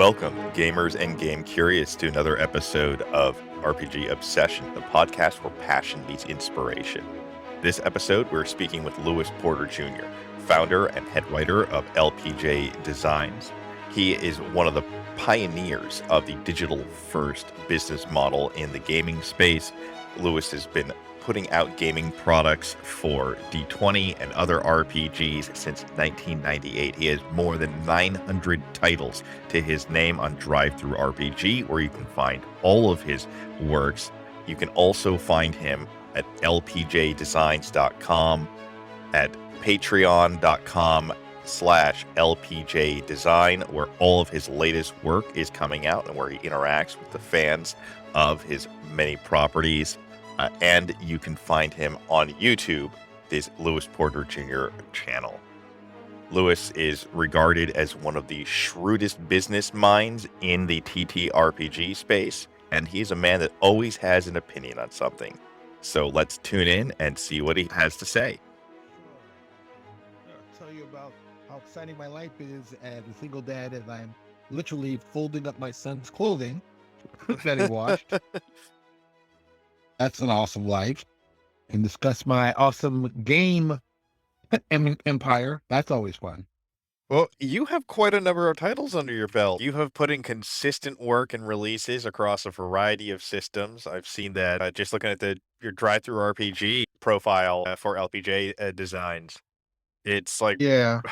Welcome, gamers and game curious, to another episode of RPG Obsession, the podcast where passion meets inspiration. This episode, we're speaking with Lewis Porter Jr., founder and head writer of LPJ Designs. He is one of the pioneers of the digital-first business model in the gaming space. Lewis has been putting out gaming products for D20 and other RPGs since 1998. He has more than 900 titles to his name on DriveThruRPG, where you can find all of his works. You can also find him at lpjdesigns.com, at patreon.com/lpjdesign, where all of his latest work is coming out and where he interacts with the fans of his many properties. And you can find him on YouTube, his Lewis Porter Jr. channel. Lewis is regarded as one of the shrewdest business minds in the TTRPG space, and he's a man that always has an opinion on something. So let's tune in and see what he has to say. I'll tell you about how exciting my life is as a single dad, as I'm literally folding up my son's clothing that he washed. That's an awesome life. And discuss my awesome game empire. That's always fun. Well, you have quite a number of titles under your belt. You have put in consistent work and releases across a variety of systems. I've seen that just looking at your DriveThruRPG profile for LPJ Designs. It's like, Yeah.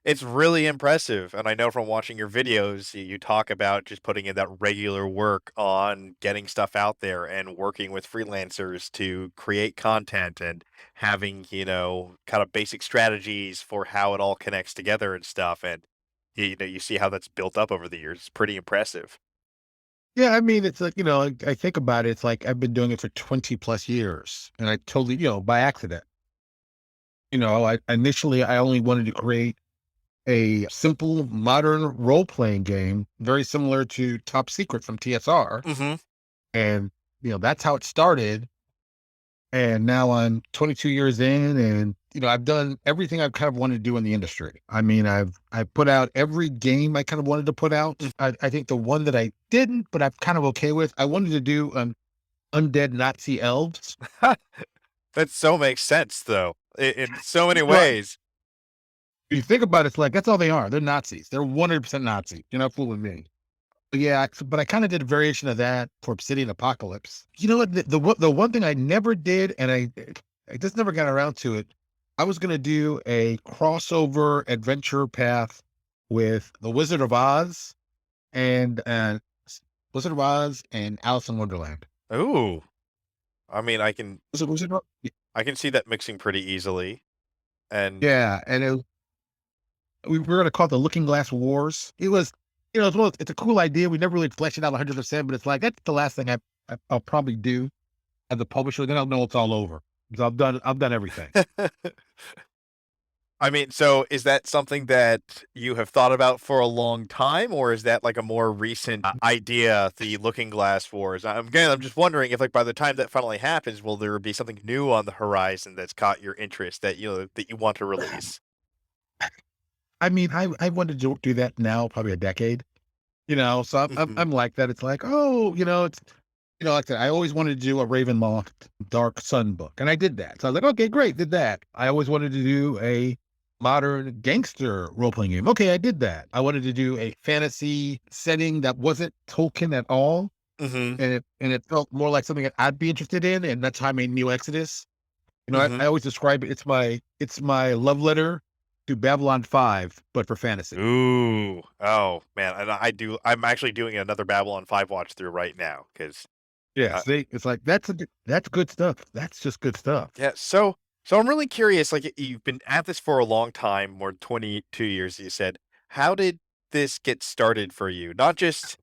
it's really impressive. And I know from watching your videos, you talk about just putting in that regular work on getting stuff out there and working with freelancers to create content and having, kind of basic strategies for how it all connects together and stuff. And, you see how that's built up over the years. It's pretty impressive. Yeah, I mean, it's like, I think about it, it's like I've been doing it for 20 plus years. And I totally, by accident. I only wanted to create a simple modern role-playing game, very similar to Top Secret from TSR. Mm-hmm. And, that's how it started. And now I'm 22 years in, and, I've done everything I've kind of wanted to do in the industry. I mean, I've put out every game I kind of wanted to put out. I think the one that I didn't, but I'm kind of okay with, I wanted to do Undead Nazi Elves. That so makes sense, though, in so many ways. You think about it, it's like, that's all they are. They're Nazis. They're 100% Nazi. You're not fooling me. But yeah, but I kind of did a variation of that for Obsidian Apocalypse. You know what? The one thing I never did, and I just never got around to it, I was going to do a crossover adventure path with The Wizard of Oz and Alice in Wonderland. Ooh. I mean, I can Wizard of Oz? I can see that mixing pretty easily. And Yeah, and we were going to call it the Looking Glass Wars. It was, it's a cool idea. We never really fleshed it out 100%, but it's like, that's the last thing I'll probably do as a publisher. Then I'll know it's all over. So I've done everything. I mean, so is that something that you have thought about for a long time, or is that like a more recent idea, the Looking Glass Wars? I'm just wondering if, like, by the time that finally happens, will there be something new on the horizon that's caught your interest that you want to release? I mean, I wanted to do that now, probably a decade, so I'm like that. It's like, it's, like that. I always wanted to do a Ravenloft Dark Sun book, and I did that. So I was like, okay, great, did that. I always wanted to do a modern gangster role-playing game. Okay, I did that. I wanted to do a fantasy setting that wasn't Tolkien at all. Mm-hmm. And it felt more like something that I'd be interested in, and that's how I made New Exodus. Mm-hmm. I always describe it, it's my love letter to Babylon 5, but for fantasy. Ooh. Oh, man. And I'm actually doing another Babylon 5 watch through right now, because Yeah, see, it's like, that's good stuff. That's just good stuff. yeah, so I'm really curious, like, you've been at this for a long time, more than 22 years, you said. How did this get started for you? Not just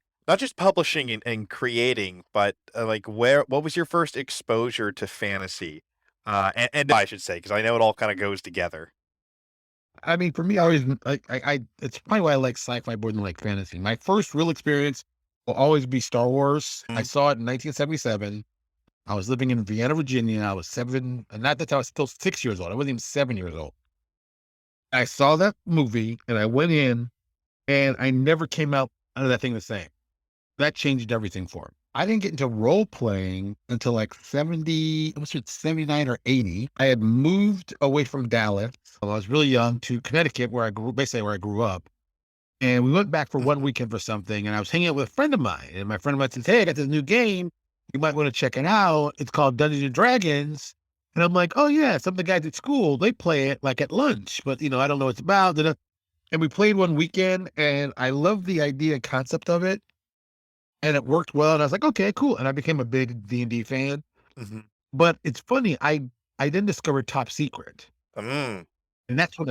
publishing and creating, but like, what was your first exposure to fantasy? And I should say, because I know it all kind of goes together. I mean, for me, I always, it's probably why I like sci-fi more than like fantasy. My first real experience will always be Star Wars. I saw it in 1977. I was living in Vienna, Virginia. I was 7, and not that I was still 6 years old. I wasn't even 7 years old. I saw that movie, and I went in, and I never came out None of that thing the same. That changed everything for me. I didn't get into role playing until like 70, I was 79 or 80. I had moved away from Dallas when I was really young to Connecticut, where I grew, basically where I grew up. And we went back for one Mhm. weekend for something. And I was hanging out with a friend of mine. And my friend of mine says, "Hey, I got this new game. You might want to check it out. It's called Dungeons and Dragons." And I'm like, "Oh, yeah. Some of the guys at school, they play it like at lunch, but I don't know what it's about." And we played one weekend and I love the idea and concept of it. And it worked well, and I was like, "Okay, cool," and I became a big D&D fan. Mhm. But it's funny, I then discovered Top Secret, Mm. and that's when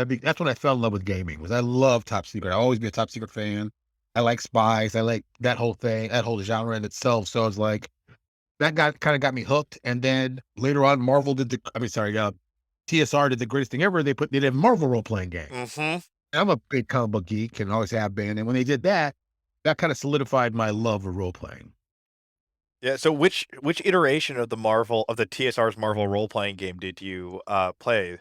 I fell in love with gaming, was I love Top Secret. I'll always be a Top Secret fan. I like spies, I like that whole thing, that whole genre in itself, so I was like, that kinda got me hooked, and then later on, Marvel did the I mean, sorry, TSR did the greatest thing ever, they did a Marvel role-playing game. Mhm. I'm a big comic book geek and always have been, and when they did that, that kinda solidified my love of role-playing. Yeah, so which iteration of the TSR's Marvel role-playing game did you, play?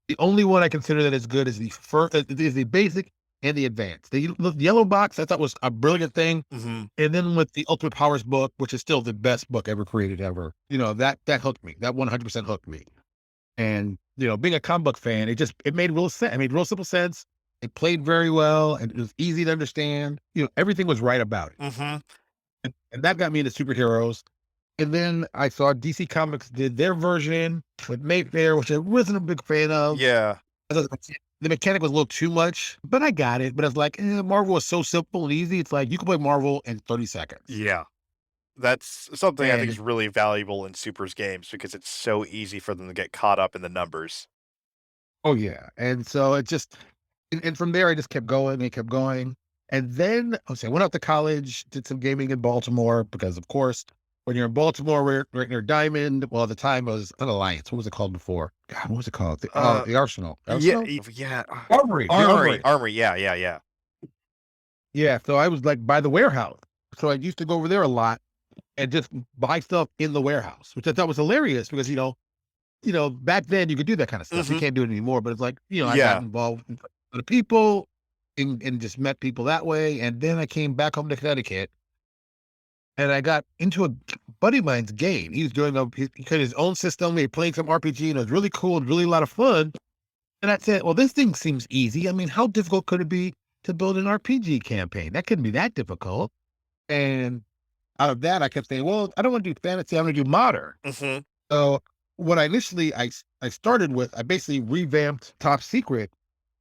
The only one I consider that is good is the first is the basic and the advanced. The yellow box I thought was a brilliant thing, Mhm. and then with the Ultimate Powers book, which is still the best book ever created ever, that hooked me. That 100% hooked me. And, being a comic book fan, it made real sense. It made real simple sense. It played very well, and it was easy to understand. Everything was right about it. Mhm. And that got me into superheroes. And then I saw DC Comics did their version with Mayfair, which I wasn't a big fan of. Yeah. I thought the mechanic was a little too much, but I got it. But it's like, Marvel is so simple and easy. It's like you can play Marvel in 30 seconds. Yeah. That's something I think is And really valuable in Super's games because it's so easy for them to get caught up in the numbers. oh yeah. And so it just and from there I just kept going and kept going. And then I went out to college, did some gaming in Baltimore because of course when you're in Baltimore, we're right near Diamond. Well, at the time it was an Alliance. What was it called before? God, what was it called? Uh, The Arsenal. yeah, Arsenal? yeah. Armory. The Armory, Armory. Armory, yeah, yeah, yeah. Yeah. So I was like by the warehouse. So I used to go over there a lot and just buy stuff in the warehouse, which I thought was hilarious because, back then you could do that kind of stuff. You Mhm. can't do it anymore, but it's like, I got Yeah. involved with other people and just met people that way. And then I came back home to Connecticut and I got into a buddy of mine's game. He was doing he had his own system. He played some RPG and it was really cool and really a lot of fun. And I said, well, this thing seems easy. I mean, how difficult could it be to build an RPG campaign? That couldn't be that difficult. And out of that, I kept saying, well, I don't want to do fantasy. I want to do modern. Mhm. So what I started with, I basically revamped Top Secret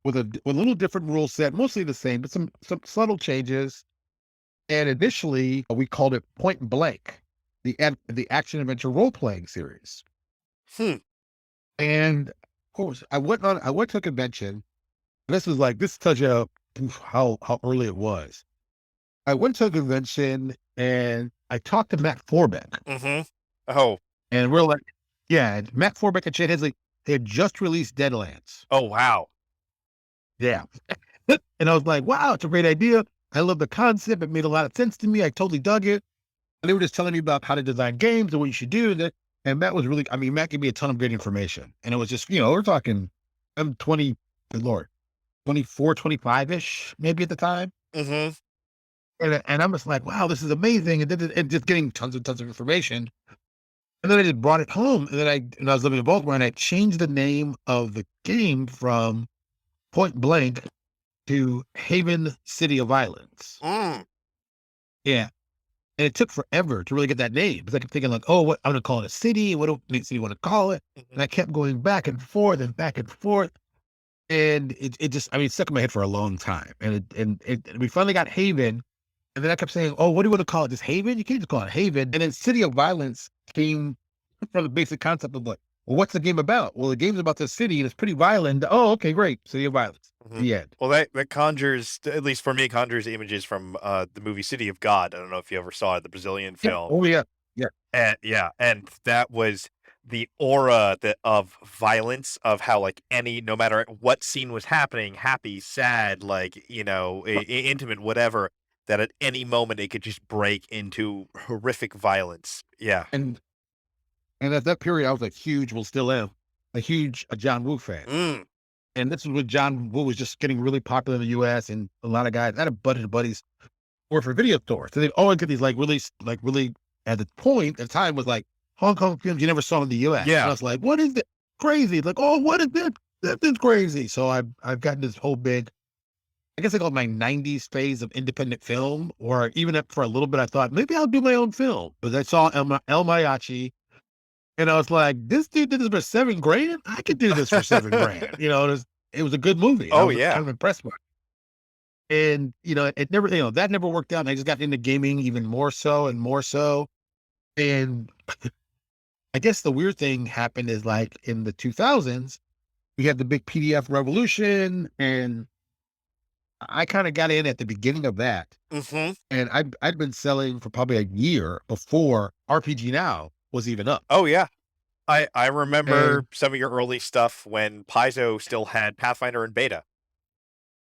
with a little different rule set, mostly the same, but some subtle changes. And initially, we called it Point Blank, the action adventure role playing series. Hmm. And of course, I went to a convention. This tells you how early it was. I went to a convention and I talked to Matt Forbeck, Mhm. Oh. and we're like, yeah, and Matt Forbeck and Chad Hensley, they had just released Deadlands. Oh, wow. Yeah. And I was like, wow, it's a great idea. I love the concept. It made a lot of sense to me. I totally dug it. And they were just telling me about how to design games and what you should do. And Matt was really, I mean, Matt gave me a ton of great information. And it was just, we're talking, I'm 20, good Lord, 24, 25 ish, maybe at the time. Mhm. And I'm just like, wow, this is amazing. And just getting tons of information. And then I just brought it home. And then and I was living in Baltimore and I changed the name of the game from Point Blank to Haven City of Violence. Mm. Yeah. And it took forever to really get that name because I kept thinking like, oh, what I'm gonna call it a city. What do city want to call it? And Mhm. I kept going back and forth and back and forth. And it just, I mean, it stuck in my head for a long time. And we finally got Haven. And then I kept saying, oh, what do you want to call it? Just Haven? You can't just call it Haven. And then City of Violence came from the basic concept of like, well, what's the game about? Well, the game's about this city and it's pretty violent. Oh, okay, great. City of Violence. Mhm. The end. Well, that conjures, at least for me, conjures images from, the movie City of God. I don't know if you ever saw it, the Brazilian Yeah. film. Oh, yeah. Yeah. And yeah, and that was the aura that of violence of how, like, no matter what scene was happening, happy, sad, like, intimate, whatever, that at any moment it could just break into horrific violence. Yeah. And and at that period, I was a huge, well, still am, a huge John Woo fan. Mm. And this was when John Woo was just getting really popular in the US, and a lot of guys I had a bunch of buddies work for video stores. So they'd always get these really at the point at the time was like Hong Kong films you never saw in the US. And I Yeah. was like, what is this? Crazy. Like, oh, what is this? This is crazy. So I've gotten this whole big I guess I call it my 90s phase of independent film, or even up for a little bit, I thought maybe I'll do my own film. But I saw El Mariachi, and I was like, this dude did this for 7 grand. I could do this for 7 grand. It was a good movie. I Oh, was yeah. kind of impressed by it. And, it never, that never worked out. And I just got into gaming even more so and more so. And I guess the weird thing happened is like in the 2000s, we had the big PDF revolution, and I kind of got in at the beginning of that. Mhm. And I'd been selling for probably a year before RPG Now was even up. Oh, yeah. I remember And some of your early stuff when Paizo still had Pathfinder in beta.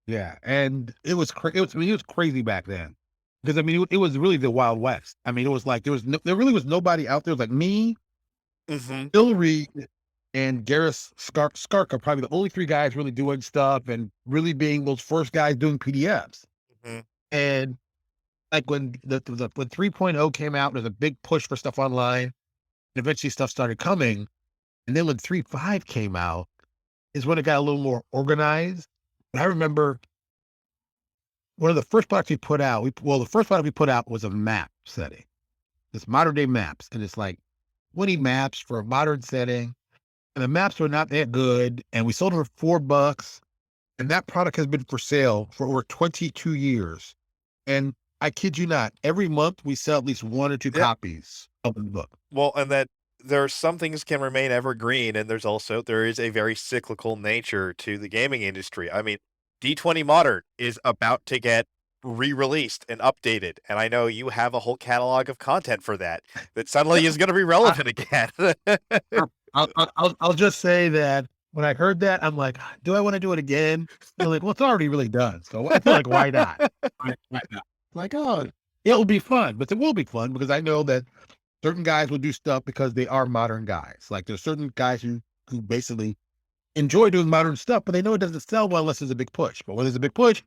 yeah, and it was crazy back then. Because I mean, it was really the Wild West. I mean, it was like there really was nobody out there like me, Mhm. Bill Reed, and Garrus Skark are probably the only 3 guys really doing stuff and really being those first guys doing PDFs. Mhm. And like when when 3.0 came out, there's a big push for stuff online. And eventually stuff started coming. And then when 3.5 came out is when it got a little more organized. And I remember one of the first products we put out, the first product we put out was a map setting. This modern day maps. And it's like 20 maps for a modern setting. And the maps were not that good. And we sold them for $4. And that product has been for sale for over 22 years. And I kid you not, every month we sell at least 1 or 2 Yeah. copies of the book. Well, and that there are some things can remain evergreen, and there is a very cyclical nature to the gaming industry. I mean, D20 Modern is about to get re-released and updated, and I know you have a whole catalog of content for that suddenly is gonna be I, relevant again. I'll just say that when I heard that, I'm like, do I want to do it again? They're like, well, it's already really done. So I feel like, why not? Why not? Like, oh, it'll be fun, but it will be fun because I know that certain guys will do stuff because they are modern guys. Like there's certain guys who basically enjoy doing modern stuff, but they know it doesn't sell well unless there's a big push. But when there's a big push,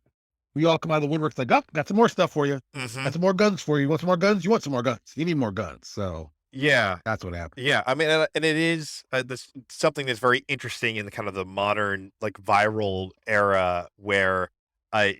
we all come out of the woodwork like, oh, got some more stuff for you. Got Mhm. some more guns for you. You want some more guns? You want some more guns. You need more guns. So Yeah. that's what happened. Yeah, I mean, and it is this something that's very interesting in the kind of the modern, like viral era where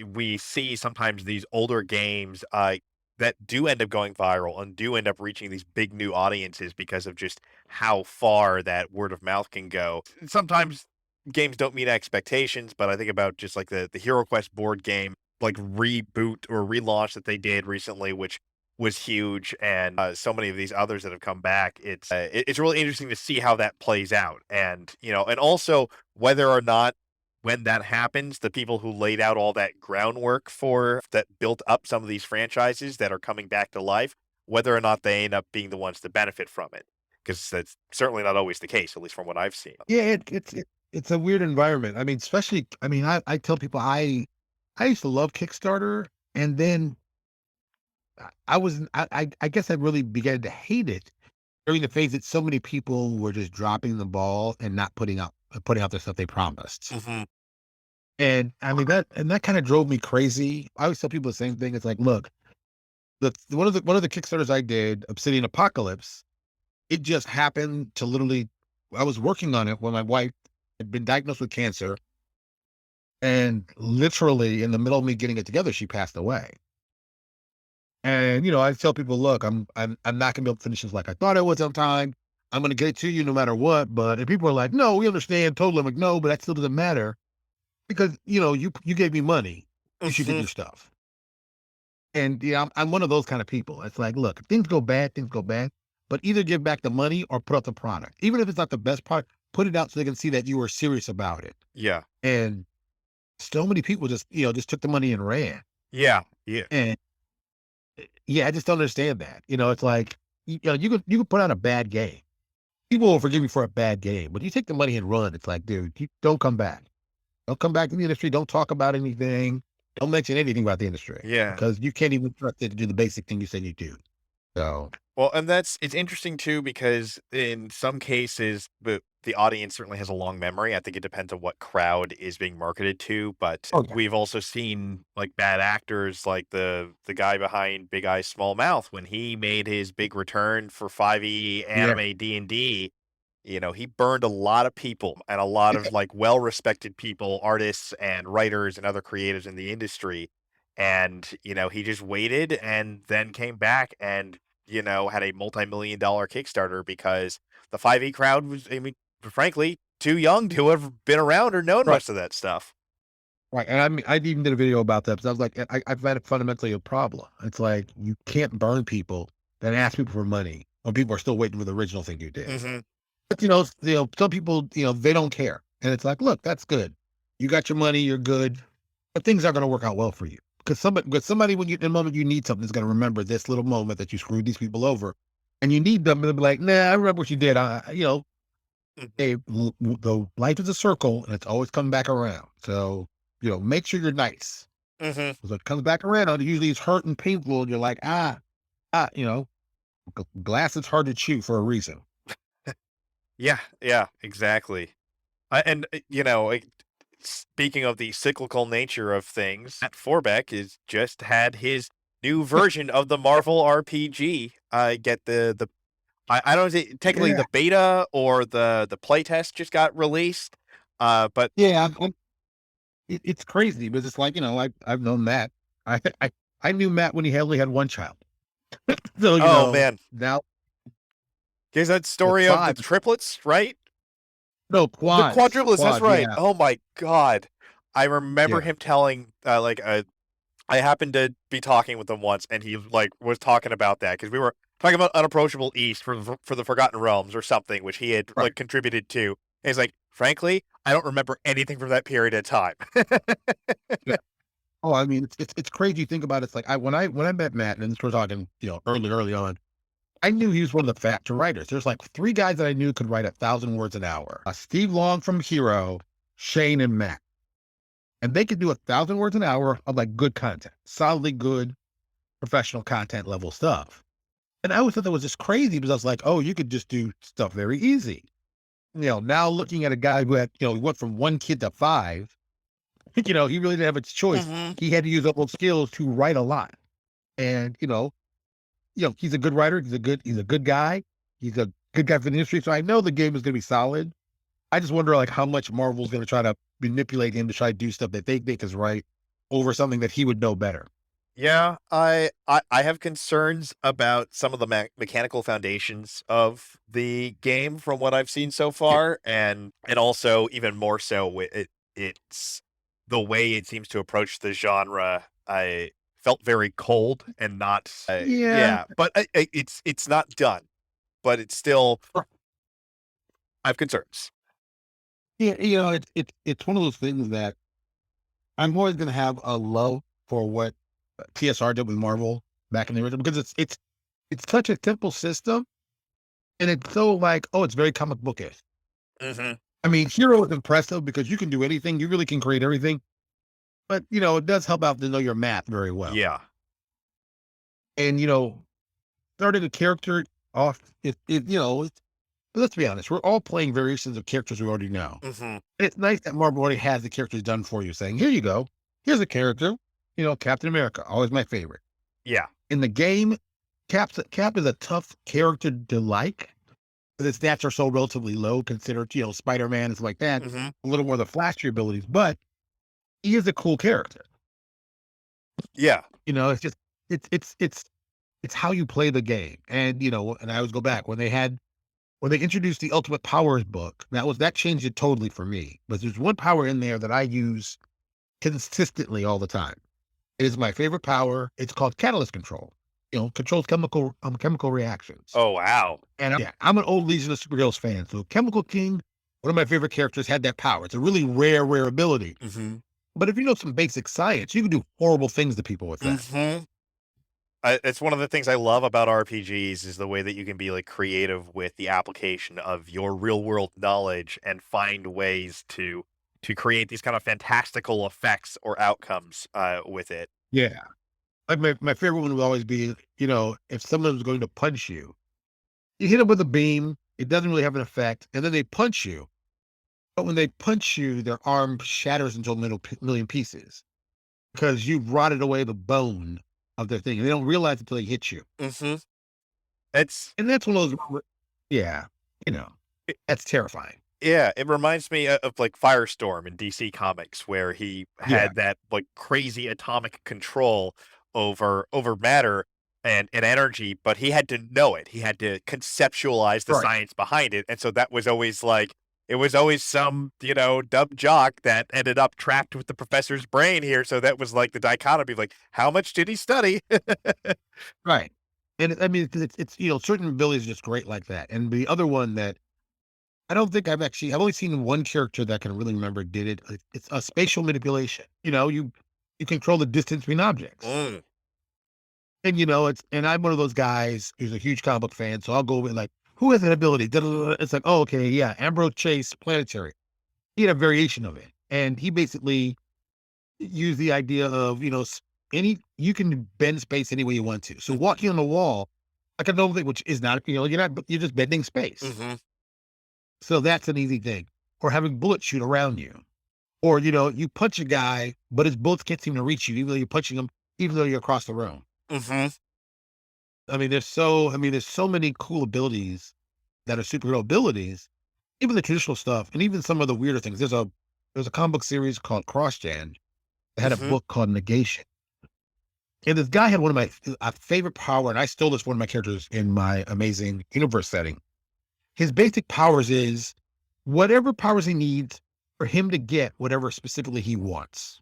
we see sometimes these older games that do end up going viral and do end up reaching these big new audiences because of just how far that word of mouth can go. Sometimes games don't meet expectations, but I think about just like the Hero Quest board game, like reboot or relaunch that they did recently, which was huge, and so many of these others that have come back. It's really interesting to see how that plays out, and and also whether or not when that happens, the people who laid out all that groundwork for that built up some of these franchises that are coming back to life, whether or not they end up being the ones to benefit from it, because that's certainly not always the case, at least from what I've seen. Yeah, it's a weird environment. I mean, especially, I mean, I tell people I used to love Kickstarter, and then I was I guess I really began to hate it during the phase that so many people were just dropping the ball and not putting out the stuff they promised. Hmm. And I mean that kind of drove me crazy. I always tell people the same thing. It's like, look, one of the Kickstarters I did, Obsidian Apocalypse, it just happened to literally I was working on it when my wife had been diagnosed with cancer, and literally in the middle of me getting it together, she passed away. And I tell people, look, I'm not gonna be able to finish this like I thought I was on time. I'm gonna get it to you no matter what. But if people are like, no, we understand totally. I'm like, no, but that still doesn't matter because you gave me money. You should get Hmm. your stuff. And yeah, I'm one of those kind of people. It's like, look, if things go bad, things go bad. But either give back the money or put out the product. Even if it's not the best product, put it out so they can see that you were serious about it. Yeah. And so many people just took the money and ran. Yeah. Yeah. And yeah, I just don't understand that. It's like you could put out a bad game. People will forgive you for a bad game, but you take the money and run. It's like, dude, you don't come back. Don't come back to the industry. Don't talk about anything. Don't mention anything about the industry Yeah. because you can't even trust it to do the basic thing you said you do. So Well, and it's interesting too because in some cases, the audience certainly has a long memory. I think it depends on what crowd is being marketed to, but Oh, yeah. we've also seen like bad actors, like the guy behind Big Eyes Small Mouth when he made his big return for 5e Yeah. anime D&D. He burned a lot of people and a lot of like well-respected people, artists and writers and other creatives in the industry. And, he just waited and then came back and, had a multi-million dollar Kickstarter because the 5e crowd was, I mean, frankly, too young to have been around or known Right. most of that stuff. Right. And I mean, I even did a video about that because I was like, I find it fundamentally a problem. It's like you can't burn people, then ask people for money when people are still waiting for the original thing you did. Mhm. But some people, they don't care. And it's like, look, that's good. You got your money, you're good, but things aren't going to work out well for you. Because somebody, when you in the moment you need something, is going to remember this little moment that you screwed these people over, and you need them to be like, nah, I remember what you did. Mhm. Hey, the life is a circle, and it's always coming back around. So, make sure you're nice. Mhm. Because it comes back around, it usually it's hurt and painful, and you're like, ah, glass is hard to chew for a reason. Yeah, yeah, exactly. And, like, speaking of the cyclical nature of things, Matt Forbeck is just had his new version of the Marvel RPG, get the I don't know, is it technically Yeah, the beta or the playtest just got released? But yeah. It's crazy, but it's like I've known Matt. I I I knew Matt when he only had one child. So oh, man. now There's that with story of the five, triplets, right? no The quads, quadruplets, that's right. yeah, Oh my god. I remember yeah, him telling, I happened to be talking with him once, and he, like, was talking about that because we were talking about Unapproachable East for the Forgotten Realms or something, which he had, right, like, contributed to, and he's like, "Frankly, I don't remember anything from that period of time." yeah. Oh, I mean, it's crazy. You think about it. It's like when I met Matt, and this we're talking, early on. I knew he was one of the faster writers. There's like three guys that I knew could write 1,000 words an hour. Steve Long from Hero, Shane, and Matt, and they could do 1,000 words an hour of like good content, solidly good professional content level stuff. And I always thought that was just crazy because I was like, oh, you could just do stuff very easy. Now looking at a guy who had, he went from one kid to five, he really didn't have a choice. Mhm. He had to use up those skills to write a lot. And, he's a good writer. He's a good guy. He's a good guy for the industry. So I know the game is going to be solid. I just wonder like how much Marvel's going to try to manipulate him to try to do stuff that they think is right over something that he would know better. Yeah, I have concerns about some of the mechanical foundations of the game from what I've seen so Yeah. far, and also even more so it's the way it seems to approach the genre. I felt very cold and not, Yeah. yeah, but it's not done, but it's still I have concerns. Yeah. It's one of those things that I'm always going to have a love for what TSR did with Marvel back in the original because it's such a simple system and it's so like, oh, it's very comic bookish. Mhm. I mean, Hero is impressive because you can do anything. You really can create everything. But, it does help out to know your math very well. Yeah. And, starting a character off, but let's be honest, we're all playing variations of characters we already know. Mhm. And it's nice that Marvel already has the characters done for you, saying, here you go. Here's a character, Captain America, always my favorite. Yeah. In the game, Cap is a tough character to like. But its stats are so relatively low considered, Spider-Man and stuff like that. Mhm. A little more of the flashy abilities, but he is a cool character. Yeah. It's just it's how you play the game. And and I always go back when they introduced the Ultimate Powers book, that changed it totally for me. But there's one power in there that I use consistently all the time. It is my favorite power. It's called catalyst control. Controls chemical reactions. Oh, wow. And yeah, I'm an old Legion of Superheroes fan. So Chemical King, one of my favorite characters, had that power. It's a really rare ability. Mhm. But if you know some basic science, you can do horrible things to people with that. Mhm. It's one of the things I love about RPGs is the way that you can be like creative with the application of your real world knowledge and find ways to create these kind of fantastical effects or outcomes with it. Yeah. Like my favorite one would always be, if someone was going to punch you, you hit them with a beam. It doesn't really have an effect. And then they punch you. But when they punch you, their arm shatters into a million pieces because you've rotted away the bone of their thing. And they don't realize it until they hit you. Hmm. It's And that's one of those, yeah, you know, that's terrifying. Yeah, it reminds me of, like, Firestorm in DC Comics, where he Yeah, had that, like, crazy atomic control over matter and energy, but he had to know it. He had to conceptualize the right. science behind it, and so that was always, like it was always some, dumb jock that ended up trapped with the professor's brain here, so that was, like, the dichotomy of, like, how much did he study? Right. And I mean, 'cause certain abilities are just great like that. And the other one that I don't think I've only seen one character that I can really remember did it. It's a spatial manipulation. You control the distance between objects. Mm, And and I'm one of those guys who's a huge comic book fan. So I'll go with like, who has that ability? Da, da, da, da. It's like, oh, okay, yeah, Ambrose Chase Planetary. He had a variation of it. And he basically used the idea of, you can bend space any way you want to. So walking on the wall, like a normal thing, which is not, you're just bending space. mhm, So that's an easy thing. Or having bullets shoot around you. Or, you punch a guy, but his bullets can't seem to reach you, even though you're punching him, even though you're across the room. mhm, There's so many cool abilities that are superhero abilities, even the traditional stuff, and even some of the weirder things. There's a comic book series called CrossGen that had a mhm, book called Negation. And this guy had one of my favorite power, and I stole this for one of my characters in my amazing universe setting. His basic powers is whatever powers he needs for him to get whatever specifically he wants.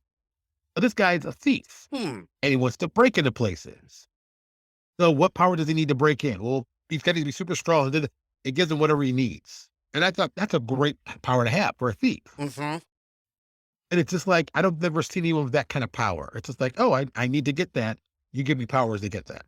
But this guy's a thief hmm, and he wants to break into places. So what power does he need to break in? Well, he's got to be super strong. And then it gives him whatever he needs. And I thought that's a great power to have for a thief. mhm. And it's just like, I don't never seen anyone with that kind of power. It's just like, oh, I need to get that. You give me powers to get that.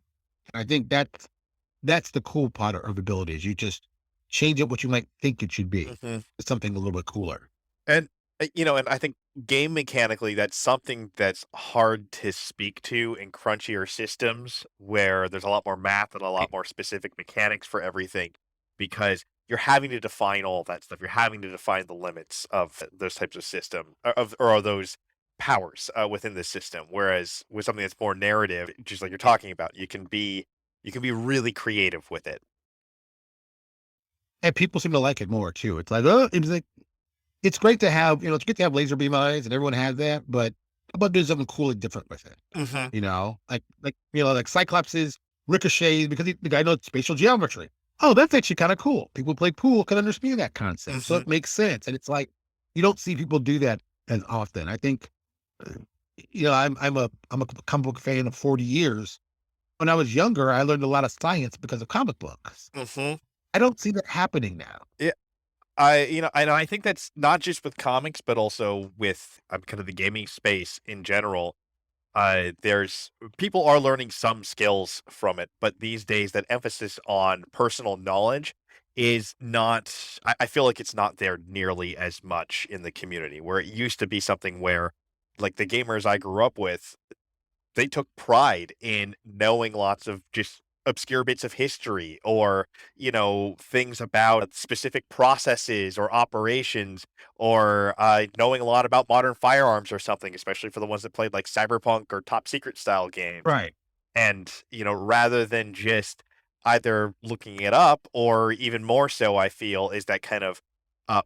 And I think that's the cool part of abilities. You just change it what you might think it should be. Mhm. It's something a little bit cooler. And, and I think game mechanically, that's something that's hard to speak to in crunchier systems where there's a lot more math and a lot more specific mechanics for everything because you're having to define all of that stuff. You're having to define the limits of those types of system or those powers within the system. Whereas with something that's more narrative, just like you're talking about, you can be really creative with it. And people seem to like it more too. It's great to have, it's great to have laser beam eyes and everyone has that, but how about doing something cool and different with it? Hmm. Like Cyclops's ricochets because the guy knows spatial geometry. Oh, that's actually kind of cool. People who play pool can understand that concept. So Hmm. it makes sense. And it's like, you don't see people do that as often. I think, uh, I'm a comic book fan of 40 years. When I was younger, I learned a lot of science because of comic books. Hmm. I don't see that happening now. I think that's not just with comics, but also with kind of the gaming space in general. There's people are learning some skills from it, but these days that emphasis on personal knowledge is not. I feel like it's not there nearly as much in the community, where it used to be something where, like the gamers I grew up with, they took pride in knowing lots of just obscure bits of history or, things about specific processes or operations or knowing a lot about modern firearms or something, especially for the ones that played like cyberpunk or top secret style games. Right. And, rather than just either looking it up or even more so, I feel is that kind of uh,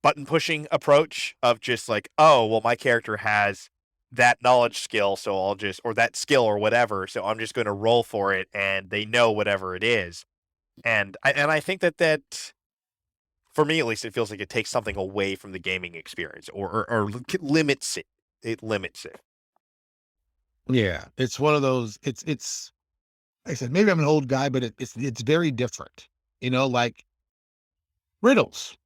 button pushing approach of just like, oh, well, my character has that knowledge skill, so I'll just, or that skill or whatever, so I'm just going to roll for it, and they know whatever it is. And I think that for me at least, it feels like it takes something away from the gaming experience, or limits it. It limits it. Yeah. It's one of those, like I said, maybe I'm an old guy, but it's very different, like riddles,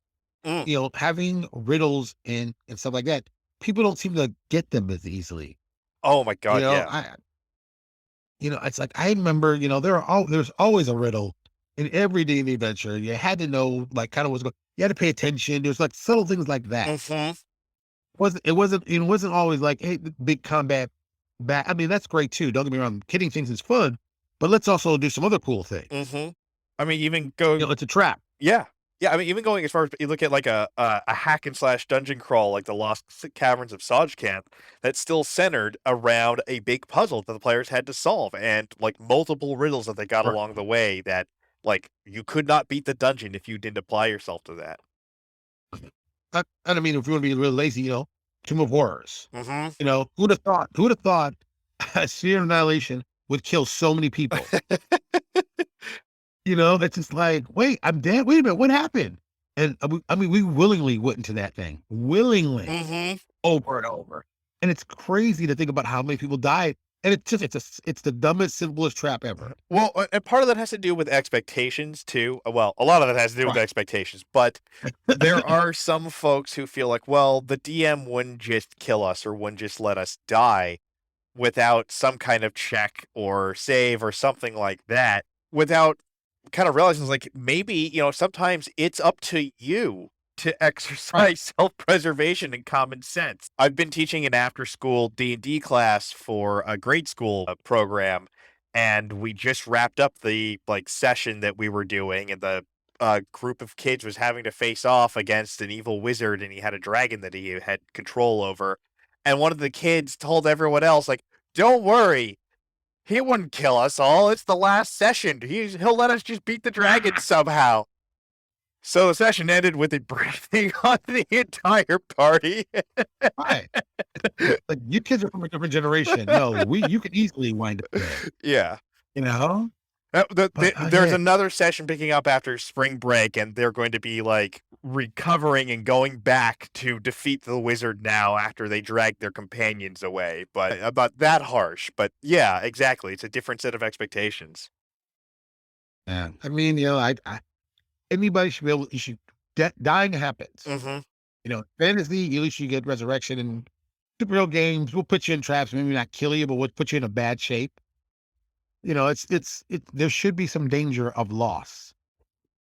Mm. having riddles and stuff like that. People don't seem to get them as easily. Oh my You god, know, yeah. I, it's like, I remember, there's always a riddle in every D&D adventure. You had to know, like, kind of what's going, you had to pay attention. There's like subtle things like that. Hmm. It wasn't always like, hey, the big combat back. I mean, that's great too. Don't get me wrong. Killing things is fun, but let's also do some other cool things. Hmm. I mean, even go It's a trap. Yeah. Yeah, I mean, even going as far as you look at like a hack and slash dungeon crawl like the Lost Caverns of Camp, that's still centered around a big puzzle that the players had to solve and like multiple riddles that they got Right. along the way that like you could not beat the dungeon if you didn't apply yourself to that. And I mean, if you want to be really lazy, Tomb of Horrors. Mhm. Who'd have thought? Who'd have thought a Sphere of Annihilation would kill so many people? That's just like, wait, I'm dead. Wait a minute, what happened? And I mean, we willingly went into that thing, willingly, Mhm. over and over. And it's crazy to think about how many people died. And it's the dumbest, simplest trap ever. Well, and part of that has to do with expectations too. Well, a lot of that has to do with Right. expectations, but there are some folks who feel like, well, the DM wouldn't just kill us or wouldn't just let us die without some kind of check or save or something like that, without kind of realizing like maybe, sometimes it's up to you to Right. exercise self-preservation and common sense. I've been teaching an after-school D&D class for a grade school program, and we just wrapped up the like session that we were doing, and the group of kids was having to face off against an evil wizard, and he had a dragon that he had control over. And one of the kids told everyone else, like, "Don't worry, he wouldn't kill us all. It's the last session. He'll let us just beat the dragon somehow." So the session ended with it breathing on the entire party. Right. Like, you kids are from a different generation. No, you could easily wind up dead, Yeah. you know? But, There's yeah. another session picking up after spring break, and they're going to be like recovering and going back to defeat the wizard now after they dragged their companions away. But about that harsh. But yeah, exactly. It's a different set of expectations. Yeah. I mean, anybody should be able, you should, dying happens. Hmm. Fantasy, at least you get resurrection, and superhero games will put you in traps, maybe not kill you, but would put you in a bad shape. There should be some danger of loss.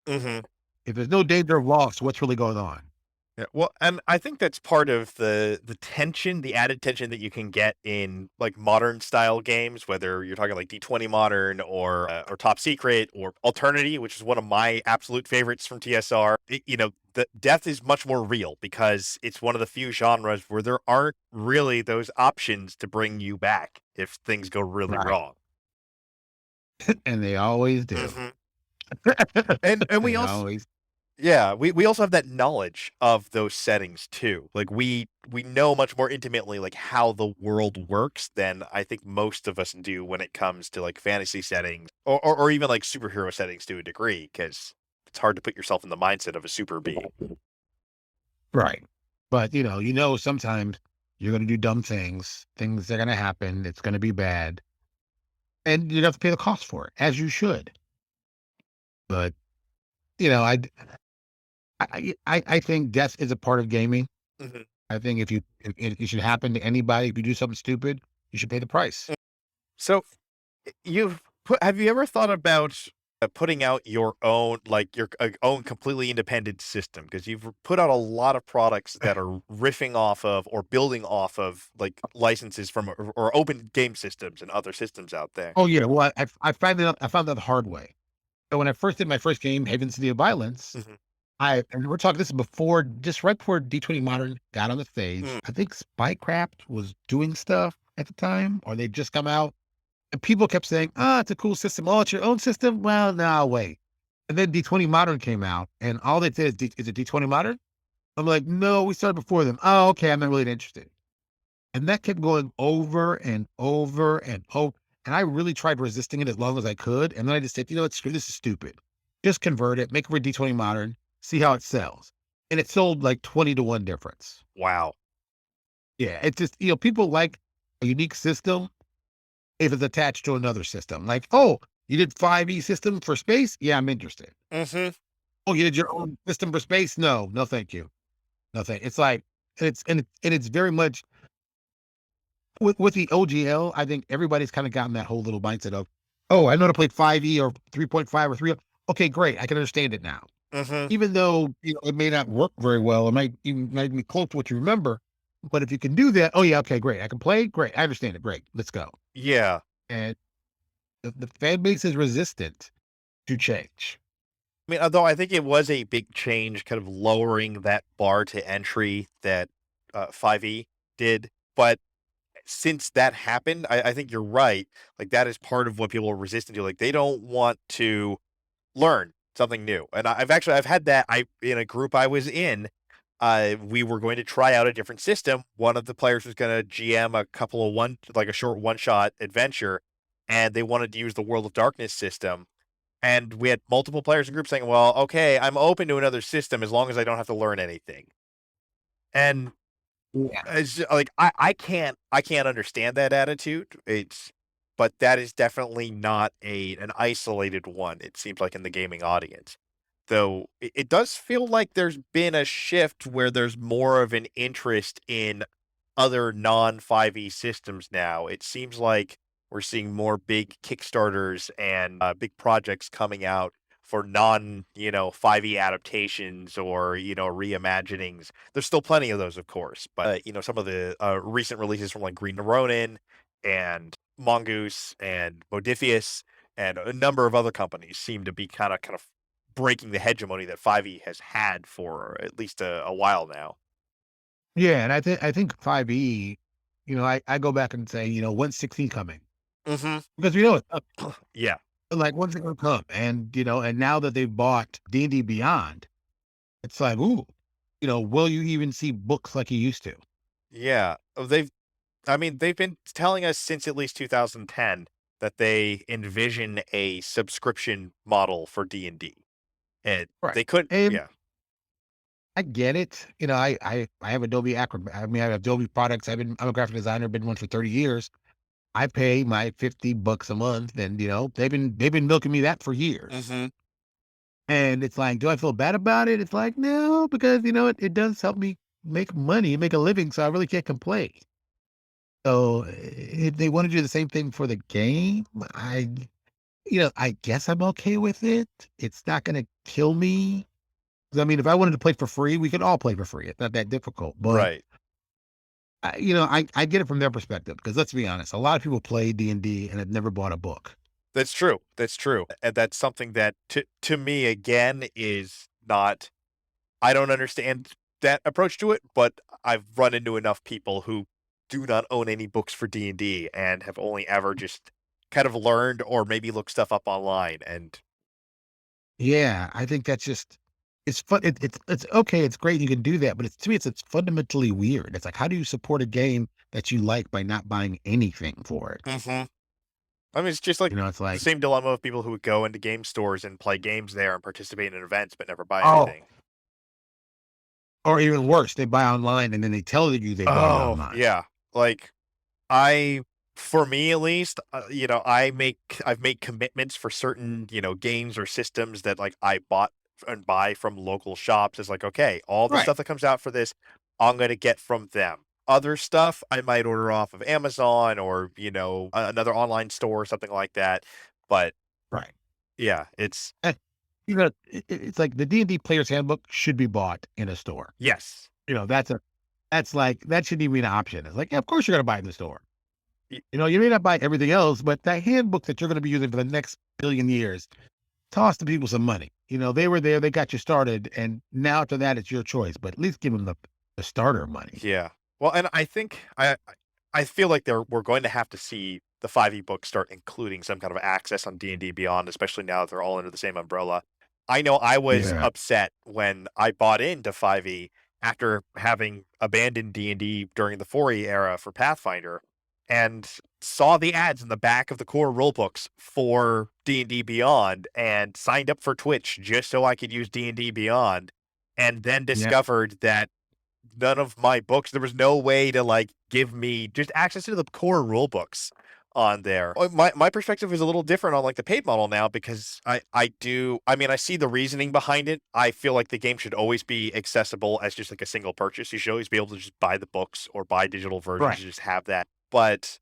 Hmm. If there's no danger of loss, what's really going on? Yeah, well, and I think that's part of the tension, the added tension that you can get in like modern style games, whether you're talking like D20 Modern or Top Secret or Alternity, which is one of my absolute favorites from TSR. The death is much more real because it's one of the few genres where there aren't really those options to bring you back if things go really Right. wrong. And they always do. Hmm. And we They also always. Yeah, we also have that knowledge of those settings too. Like we know much more intimately like how the world works than I think most of us do when it comes to like fantasy settings or even like superhero settings to a degree, because it's hard to put yourself in the mindset of a super being. Right. But, sometimes you're going to do dumb things. Things are going to happen. It's going to be bad. And you have to pay the cost for it, as you should. But, you know, I, I think death is a part of gaming. Mhm. I think if it should happen to anybody, if you do something stupid, you should pay the price. So have you ever thought about putting out your own like your own completely independent system? Because you've put out a lot of products that are riffing off of or building off of like licenses from or open game systems and other systems out there. Oh yeah, well, I found that the hard way. So when I first did my first game, Haven City of Violence, Mhm. and we're talking, this is before, just right before D20 Modern got on the stage. Mm. I think Spycraft was doing stuff at the time, or they'd just come out, and people kept saying, "Ah, it's a cool system. Oh, it's your own system." Well, no, wait. And then D20 Modern came out, and all they said is, is it D20 Modern? I'm like, no, we started before them. Oh, okay, I'm not really interested. And that kept going over and over and over. And I really tried resisting it as long as I could. And then I just said, you know what, screw this, is stupid. Just convert it, make it for D20 Modern, see how it sells. And it sold like 20-1 difference. Wow. Yeah, it's just, people like a unique system if it's attached to another system. Like, oh, you did 5e system for space? Yeah, I'm interested. Hmm. Oh, you did your own system for space? No, no, thank you. No, thank. It's like, and it's very much with the OGL. I think everybody's kind of gotten that whole little mindset of, oh, I know how to play 5e or 3.5 or 3. Okay, great. I can understand it now. Hmm. Even though, it may not work very well, it might be close to what you remember. But if you can do that, oh yeah, okay, great. I can play, great. I understand it, great. Let's go. Yeah. And the fan base is resistant to change. I mean, although I think it was a big change, kind of lowering that bar to entry that 5e did. But since that happened, I think you're right. Like that is part of what people are resistant to. Like they don't want to learn something new. And I've had that. I in a group I was in, we were going to try out a different system. One of the players was going to GM a couple of like a short one shot adventure, and they wanted to use the World of Darkness system. And we had multiple players in group saying, "Well, okay, I'm open to another system as long as I don't have to learn anything." And Yeah. it's like I can't understand that attitude. But that is definitely not an isolated one. It seems like in the gaming audience, though it does feel like there's been a shift where there's more of an interest in other non 5e systems now. It seems like we're seeing more big Kickstarters and big projects coming out for non, 5e adaptations or, reimaginings. There's still plenty of those, of course, but, some of the recent releases from like Green Ronin and Mongoose and Modifius and a number of other companies seem to be kind of breaking the hegemony that 5e has had for at least a while now. Yeah, and I think 5e, I go back and say, when's 16 coming? Mhm. Because we know it's up. Yeah. Like, when's it gonna come? And, and now that they've bought D&D Beyond, it's like, ooh, will you even see books like you used to? Yeah. They've been telling us since at least 2010 that they envision a subscription model for D&D. And Right. they could And yeah. I get it. I have Adobe Acrobat. I mean, I have Adobe products. I'm a graphic designer, been one for 30 years. I pay my 50 bucks a month and they've been milking me that for years. Mhm. And it's like, do I feel bad about it? It's like, no, because it does help me make money, make a living, so I really can't complain. So if they want to do the same thing for the game, I guess I'm okay with it. It's not gonna kill me. 'Cause I mean, if I wanted to play for free, we could all play for free. It's not that difficult. But Right. I get it from their perspective because let's be honest, a lot of people play D&D and have never bought a book. That's true. That's true. And that's something that to me again is not I don't understand that approach to it, but I've run into enough people who do not own any books for D&D and have only ever just kind of learned or maybe looked stuff up online and Yeah, I think that's just it's fun. It's okay. It's great. You can do that, but to me, it's fundamentally weird. It's like, how do you support a game that you like by not buying anything for it? Mhm. I mean, it's just like It's the like, same dilemma of people who would go into game stores and play games there and participate in events but never buy oh, anything. or even worse, they buy online and then they tell you they bought it Oh, online. yeah. Like I for me at least, I've made commitments for certain, games or systems that like I bought and buy from local shops. It's like, okay, all the Right. stuff that comes out for this, I'm going to get from them. Other stuff I might order off of Amazon or, another online store or something like that. But Right. yeah, it's Eh, it's like the D&D player's handbook should be bought in a store. yes. That's like that shouldn't even be an option. It's like, yeah, of course you're gonna buy it in the store. Y- You may not buy everything else, but that handbook that you're gonna be using for the next billion years, toss the people some money. They were there, they got you started, and now after that, it's your choice. But at least give them the starter money. Yeah. Well, and I think I feel like we're going to have to see the 5e books start including some kind of access on D&D Beyond, especially now that they're all under the same umbrella. I know I was Yeah. upset when I bought into 5e after having abandoned D&D during the 4e era for Pathfinder and saw the ads in the back of the core rulebooks for D&D Beyond and signed up for Twitch just so I could use D&D Beyond and then Yeah. discovered that none of my books. There was no way to like give me just access to the core rule books on there. My perspective is a little different on like the paid model now because I mean I see the reasoning behind it. I feel like the game should always be accessible as just like a single purchase. You should always be able to just buy the books or buy digital versions Right. and just have that. But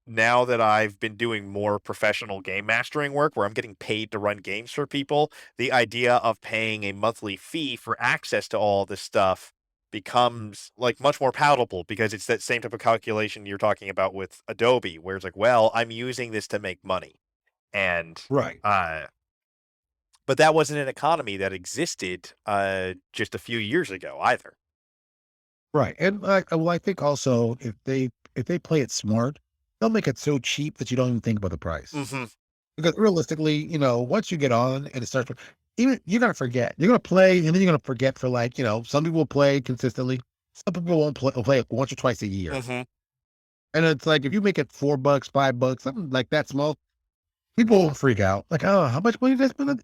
now that I've been doing more professional game mastering work where I'm getting paid to run games for people, the idea of paying a monthly fee for access to all this stuff becomes like much more palatable because it's that same type of calculation you're talking about with Adobe, where it's like, well, I'm using this to make money. And Right. uh But that wasn't an economy that existed just a few years ago either. Right. And well, I think also if they play it smart, they'll make it so cheap that you don't even think about the price. Hmm. Because realistically, once you get on and it starts, even you're gonna forget. You're gonna play, and then you're gonna forget for like, some people will play consistently. Some people won't play, will play it once or twice a year. Hmm. And it's like if you make it $4, $5, something like that small, people will freak out. Like, oh, how much money did I spend?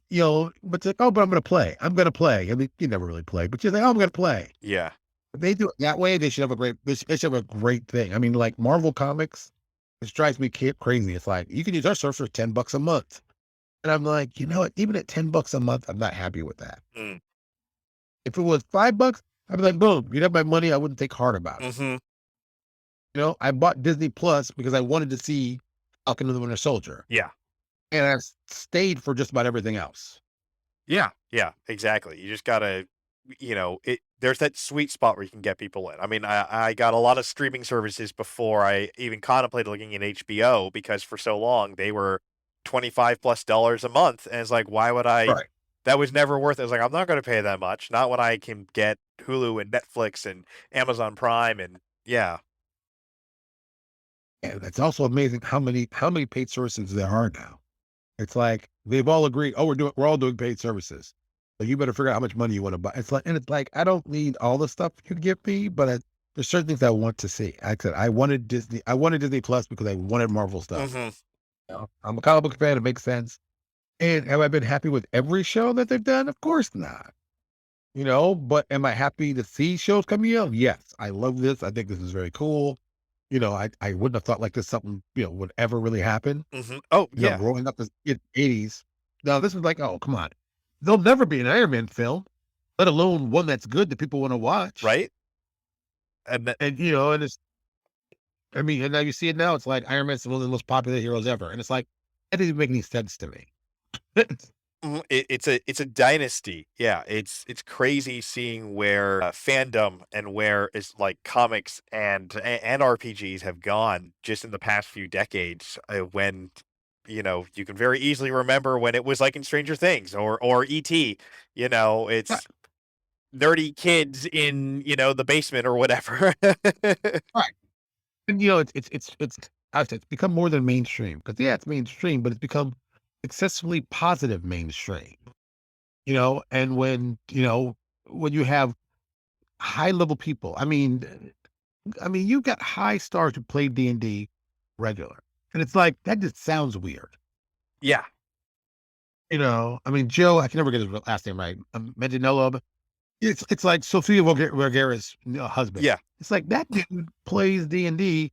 But it's like, oh, but I'm gonna play. I'm gonna play. I mean, you never really play, but you're like, oh, I'm gonna play. Yeah. If they do it that way, they should have a great. They should have a great thing. I mean, like Marvel Comics, it drives me crazy. It's like you can use our service for $10 a month. And I'm like, you know what? Even at $10 a month, I'm not happy with that. Mm. If it was $5, I'd be like, boom, you'd have my money. I wouldn't think hard about it. Hmm. I bought Disney Plus because I wanted to see Falcon and the Winter Soldier, Yeah. and I've stayed for just about everything else. Yeah. Yeah. Exactly. You just gotta, there's that sweet spot where you can get people in. I mean, I got a lot of streaming services before I even contemplated looking at HBO because for so long they were $25+ a month. And it's like, why would I? Right. That was never worth it. I was like, I'm not going to pay that much. Not when I can get Hulu and Netflix and Amazon Prime. And yeah. And it's also amazing how many paid services there are now. It's like they've all agreed, oh, we're all doing paid services. So you better figure out how much money you want to buy. It's like I don't need all the stuff you give me, but there's certain things I want to see. Like I said, I wanted Disney Plus because I wanted Marvel stuff. Hmm. I'm a comic book fan, it makes sense. And have I been happy with every show that they've done? Of course not. But am I happy to see shows coming out? Yes. I love this. I think this is very cool. I wouldn't have thought like this something, would ever really happen. Hmm. Oh, yeah. Growing up in the 80s. Now this is like, oh, come on. There'll never be an Iron Man film, let alone one that's good that people want to watch. Right. And that, And and and now you see it now. It's like Iron Man's one of the most popular heroes ever. And it's like, that doesn't make any sense to me. it's a dynasty. Yeah. It's crazy seeing where fandom and where is like comics and RPGs have gone just in the past few decades when you can very easily remember when it was like in Stranger Things or ET. Right. It's nerdy kids in the basement or whatever. Right. And it's become more than mainstream. Because yeah, it's mainstream, but it's become excessively positive mainstream. And when you have high level people, I mean, you got high stars who play D&D regular. And it's like that just sounds weird. Yeah. I mean, Joe, I can never get his last name right. Medinello. It's like Sofia Vergara's husband. Yeah. It's like that dude plays D&D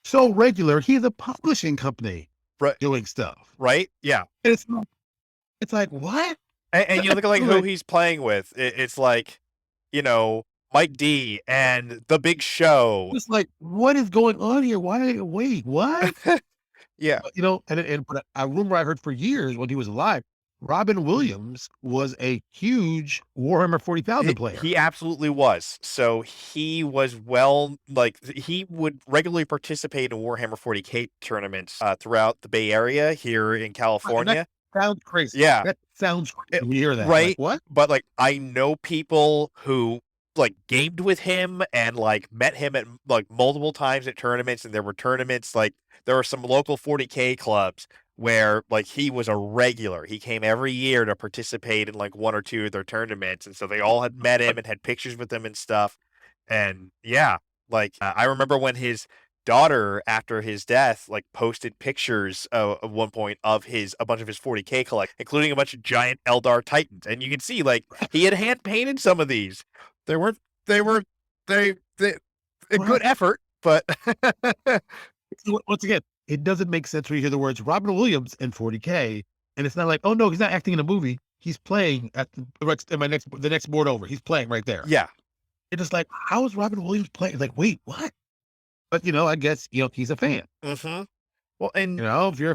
so regular. He's a publishing company Right. doing stuff. Right. Yeah. And it's like what? And you look at like who Like, he's playing with. It's like, Mike D and The Big Show. just like what is going on here? Why? Wait, what? Yeah. But a rumor I heard for years when he was alive, Robin Williams was a huge Warhammer 40,000 player. He absolutely was. So he was he would regularly participate in Warhammer 40K tournaments throughout the Bay Area here in And that California. sounds crazy. Yeah. That sounds It- crazy when you hear that. Like right. what? But like I know people who like gamed with him and like met him at like multiple times at tournaments, and there were tournaments like there were some local 40K clubs where like he was a regular. He came every year to participate in like one or two of their tournaments, and so they all had met him and had pictures with him and stuff. And yeah, like I remember when his daughter after his death like posted pictures at one point of a bunch of his 40K collect, including a bunch of giant Eldar Titans, and you can see like he had hand painted some of these. They weren't they were they a good Right. effort, but Once again, it doesn't make sense when you hear the words Robin Williams in 40K, and it's not like, oh no, he's not acting in a movie. He's playing at the next board over. He's playing right there. yeah. It's just like, how is Robin Williams playing? It's like, wait, what? But I guess he's a fan. Hmm. Well, and If you're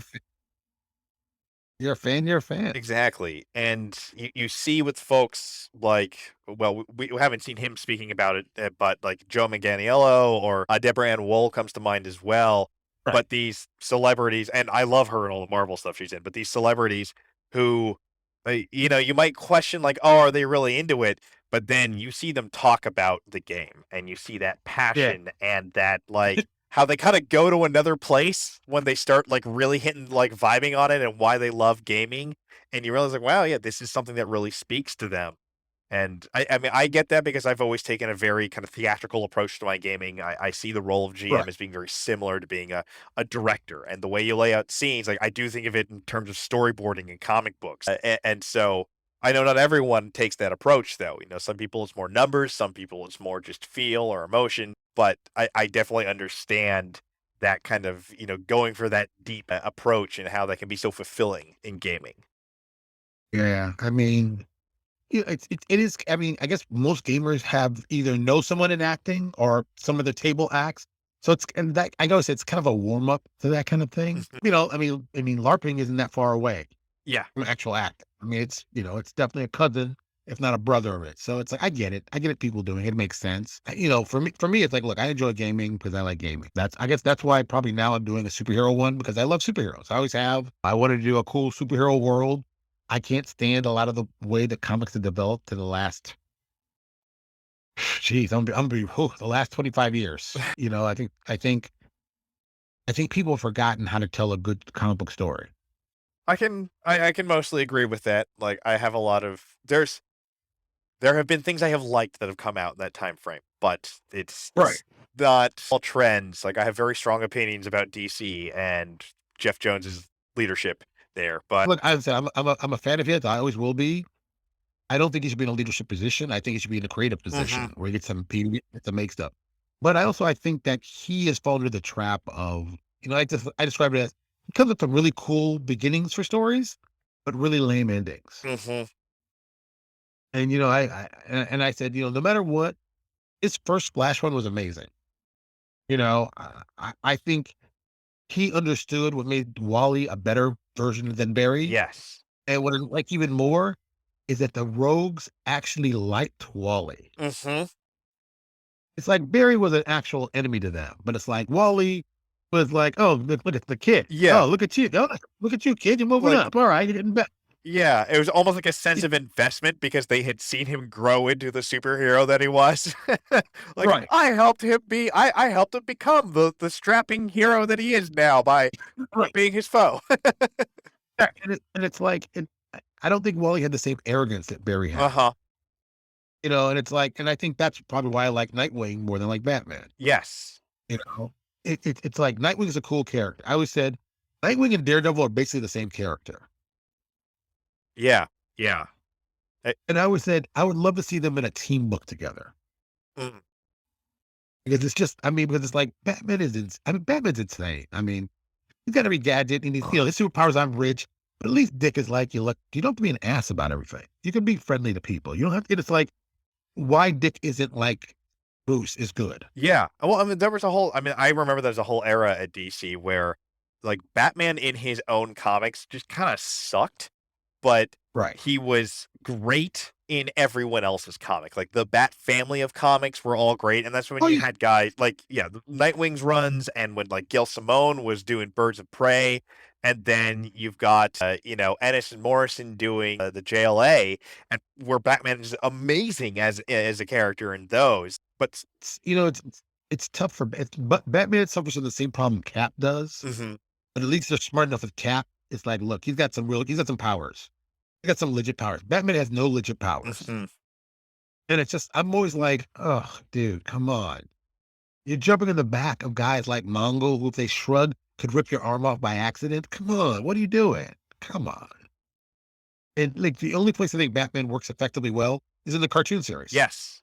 a fan, you're a fan. exactly. And you see with folks like, well, we haven't seen him speaking about it, but like Joe Manganiello or Deborah Ann Woll comes to mind as well. Right. But these celebrities, and I love her and all the Marvel stuff she's in, but these celebrities who You might question like, oh, are they really into it? But then you see them talk about the game and you see that Yeah, passion and that like how they kind of go to another place when they start like really hitting like vibing on it and why they love gaming. And you realize like, wow, yeah, this is something that really speaks to them. And I mean, I get that because I've always taken a very kind of theatrical approach to my gaming. I see the role of GM right. as being very similar to being a director. And the way you lay out scenes, like I do think of it in terms of storyboarding and comic books. And so I know not everyone takes that approach, though. Some people it's more numbers, some people it's more just feel or emotion. But I definitely understand that kind of, going for that deep approach and how that can be so fulfilling in gaming. Yeah, I mean, yeah, it is. I mean, I guess most gamers have either know someone in acting or some of the table acts. So it's and that I gotta say it's kind of a warm up to that kind of thing. Mhm. I mean, LARPing isn't that far away Yeah. from actual acting. I mean, it's definitely a cousin, if not a brother of it. So it's like I get it. I get it. People doing it. It makes sense. For me, it's like, look, I enjoy gaming because I like gaming. I guess that's why probably now I'm doing a superhero one because I love superheroes. I always have. I wanted to do a cool superhero world. I can't stand a lot of the way the comics have developed to the last, geez, the last 25 years. I think people have forgotten how to tell a good comic book story. I can mostly agree with that. Like I have a lot of there have been things I have liked that have come out in that time frame, but Right. it's not all trends. Like I have very strong opinions about DC and Jeff Jones's leadership there, but Look, I said I'm a fan of his. I always will be. I don't think he should be in a leadership position. I think he should be in a creative Mhm. position where he gets to make stuff. But I think that he has fallen into the trap of, I describe it as he comes up with some really cool beginnings for stories, but really lame endings. Mhm. And I said, no matter what, his first Splash one was amazing. I think he understood what made Wally a better version than Barry. Yes. And what I like even more is that the rogues actually liked Wally. Mhm. It's like Barry was an actual enemy to them, but it's like Wally was like, "Oh, look at the kid. Yeah. Oh, look at you. Oh, look at you, kid. You're moving Like up. All right, you're getting better." yeah, it was almost like a sense of investment because they had seen him grow into the superhero that he was. Like Right, I helped him become the strapping hero that he is now by right. being his foe. Yeah, and it's like, I don't think Wally had the same arrogance that Barry had. Uh-huh. And it's like, and I think that's probably why I like Nightwing more than like Batman. Yes. You know, it's like Nightwing is a cool character. I always said Nightwing and Daredevil are basically the same character. Yeah. Yeah. Eh, And I always said I would love to see them in a team book together. mm, Because it's just, I mean, because it's like Batman's insane. I mean, he's got every gadget and his superpowers. I'm rich, but at least Dick is like, you don't have to be an ass about everything. You can be friendly to people. You don't have to, it's like, why Dick isn't like Bruce is good. yeah. Well, I mean, I remember there's a whole era at DC where like Batman in his own comics just kind of sucked, but Right. he was great in everyone else's comic. Like the Bat family of comics were all great, and that's when Oh, you yeah. had guys like the Nightwing's runs, and when like Gail Simone was doing Birds of Prey, and then you've got Ennis and Morrison doing the JLA, and where Batman is amazing as a character in those. But It's tough but Batman suffers from the same problem Cap does, mhm, but at least they're smart enough with Cap. It's like, look, he's got some powers. He got some legit powers. Batman has no legit powers. mhm. And it's just, I'm always like, oh, dude, come on. You're jumping in the back of guys like Mongo, who if they shrug could rip your arm off by accident. Come on, what are you doing? Come on. And like the only place I think Batman works effectively well is in the cartoon series. Yes,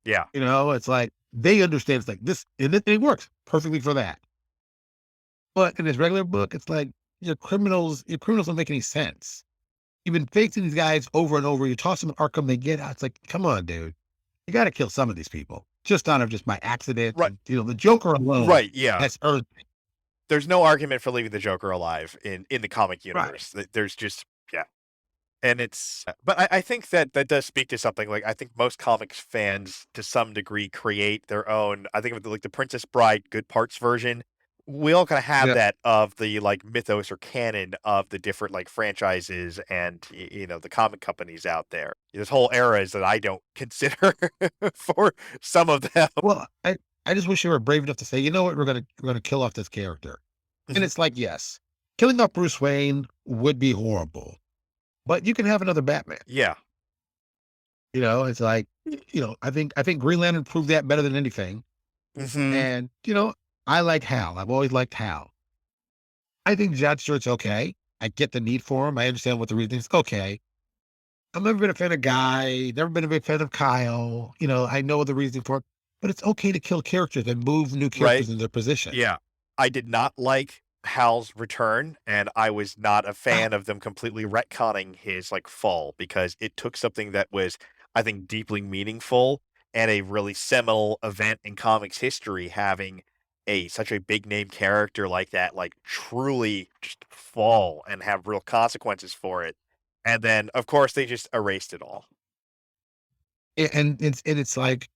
yeah, It's like they understand it's like this, and it works perfectly for that. But in his regular book, it's like your criminals don't make any sense. You've been facing these guys over and over. You toss them in Arkham, they get out. It's like, come on, dude. You got to kill some of these people just on just by accident. right, And the Joker alone right, yeah. has earned. There's no argument for leaving the Joker alive in the comic Right. universe. There's just yeah. And but I think that that does speak to something. Like I think most comics fans, to some degree, create their own. I think of like the Princess Bride Good Parts version, we all kind of have Yeah. that of the like mythos or canon of the different like franchises and the comic companies out there. This whole era is that I don't consider for some of them. Well, I just wish you were brave enough to say, you know what, we're gonna kill off this character. And Mhm. it's like, yes, killing off Bruce Wayne would be horrible, but you can have another Batman. Yeah. It's like, I think Green Lantern proved that better than anything. Hmm. And I like Hal. I've always liked Hal. I think John Stewart's okay. I get the need for him. I understand what the reason is. Okay. I've never been a fan of Guy, never been a big fan of Kyle. I know the reason for it, but it's okay to kill characters and move new Right. characters in their position. Yeah. I did not like Hal's return, and I was not a Ah, fan of them completely retconning his like fall because it took something that was, I think, deeply meaningful and a really seminal event in comics history, having a such a big name character like that, like truly just fall and have real consequences for it. And then, of course, they just erased it all. and it's like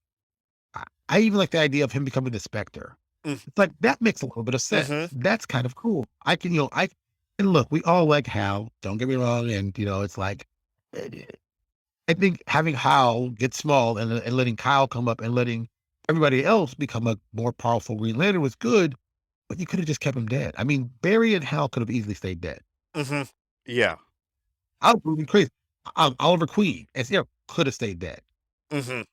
I even like the idea of him becoming the Spectre. Mm, It's like that makes a little bit of sense. mhm. That's kind of cool. I can, I and look, we all like Hal. Don't get me wrong, and it's like eh, I think having Hal get small and letting Kyle come up and letting everybody else become a more powerful Green Lantern was good, but you could have just kept him dead. I mean, Barry and Hal could have easily stayed dead. Mhm. Yeah. I would be crazy. Oliver Queen, as could have stayed dead. Mhm.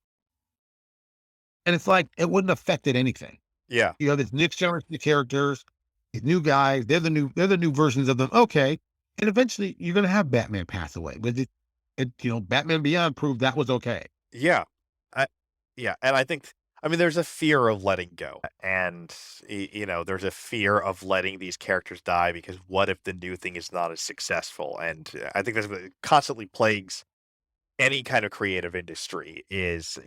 And it's like it wouldn't have affected anything. Yeah. This next generation of characters, these new guys, they're the new versions of them. Okay. And eventually you're gonna have Batman pass away. But Batman Beyond proved that was okay. Yeah. I yeah, and I mean, there's a fear of letting go, and, there's a fear of letting these characters die because what if the new thing is not as successful? And I think that's what constantly plagues any kind of creative industry is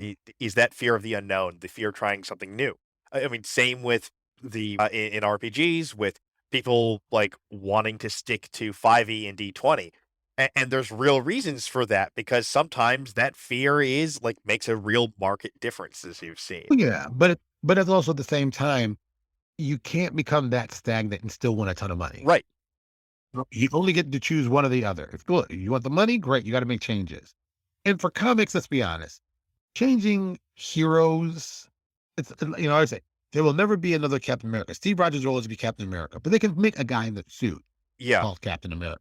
that fear of the unknown, the fear of trying something new. I mean, same with in RPGs with people like wanting to stick to 5e and D20. And there's real reasons for that because sometimes that fear is like makes a real market difference as you've seen. Well, yeah, but it's also at the same time, you can't become that stagnant and still want a ton of money. Right. You only get to choose one or the other. If look, you want the money, great, you got to make changes. And for comics, let's be honest, changing heroes, I say there will never be another Captain America. Steve Rogers will always be Captain America, but they can make a guy in the suit Yeah. called Captain America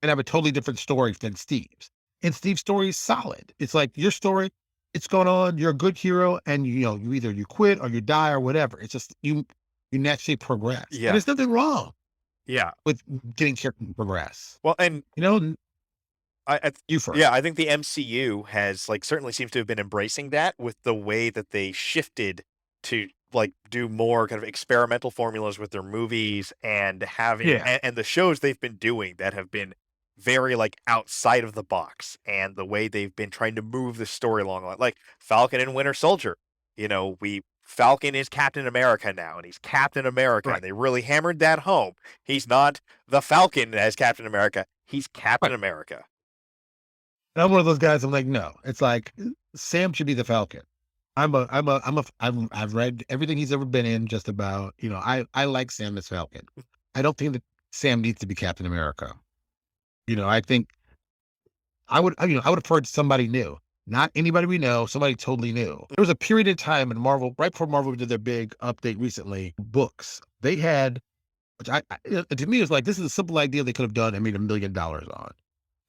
and have a totally different story than Steve's. And Steve's story is solid. It's like your story, it's going on, you're a good hero, and you either you quit or you die or whatever. It's just you naturally progress. And Yeah. there's nothing wrong Yeah. with getting characters to progress. Well, and You know, I you first. yeah, I think the MCU has, like, certainly seems to have been embracing that with the way that they shifted to, like, do more kind of experimental formulas with their movies and having Yeah. and the shows they've been doing that have been very, like, outside of the box, and the way they've been trying to move the story along, like Falcon and Winter Soldier. We Falcon is Captain America now, and he's Captain America, and Right. they really hammered that home. He's not the Falcon as Captain America, he's Captain Right. America. And I'm one of those guys. I'm like, no. It's like Sam should be the Falcon. I've read everything he's ever been in. Just about. I like Sam as Falcon. I don't think that Sam needs to be Captain America. I think I would have preferred somebody new, not anybody we know, somebody totally new. There was a period of time in Marvel, right before Marvel did their big update recently, books they had, which to me it was like this is a simple idea they could have done and made $1 million on.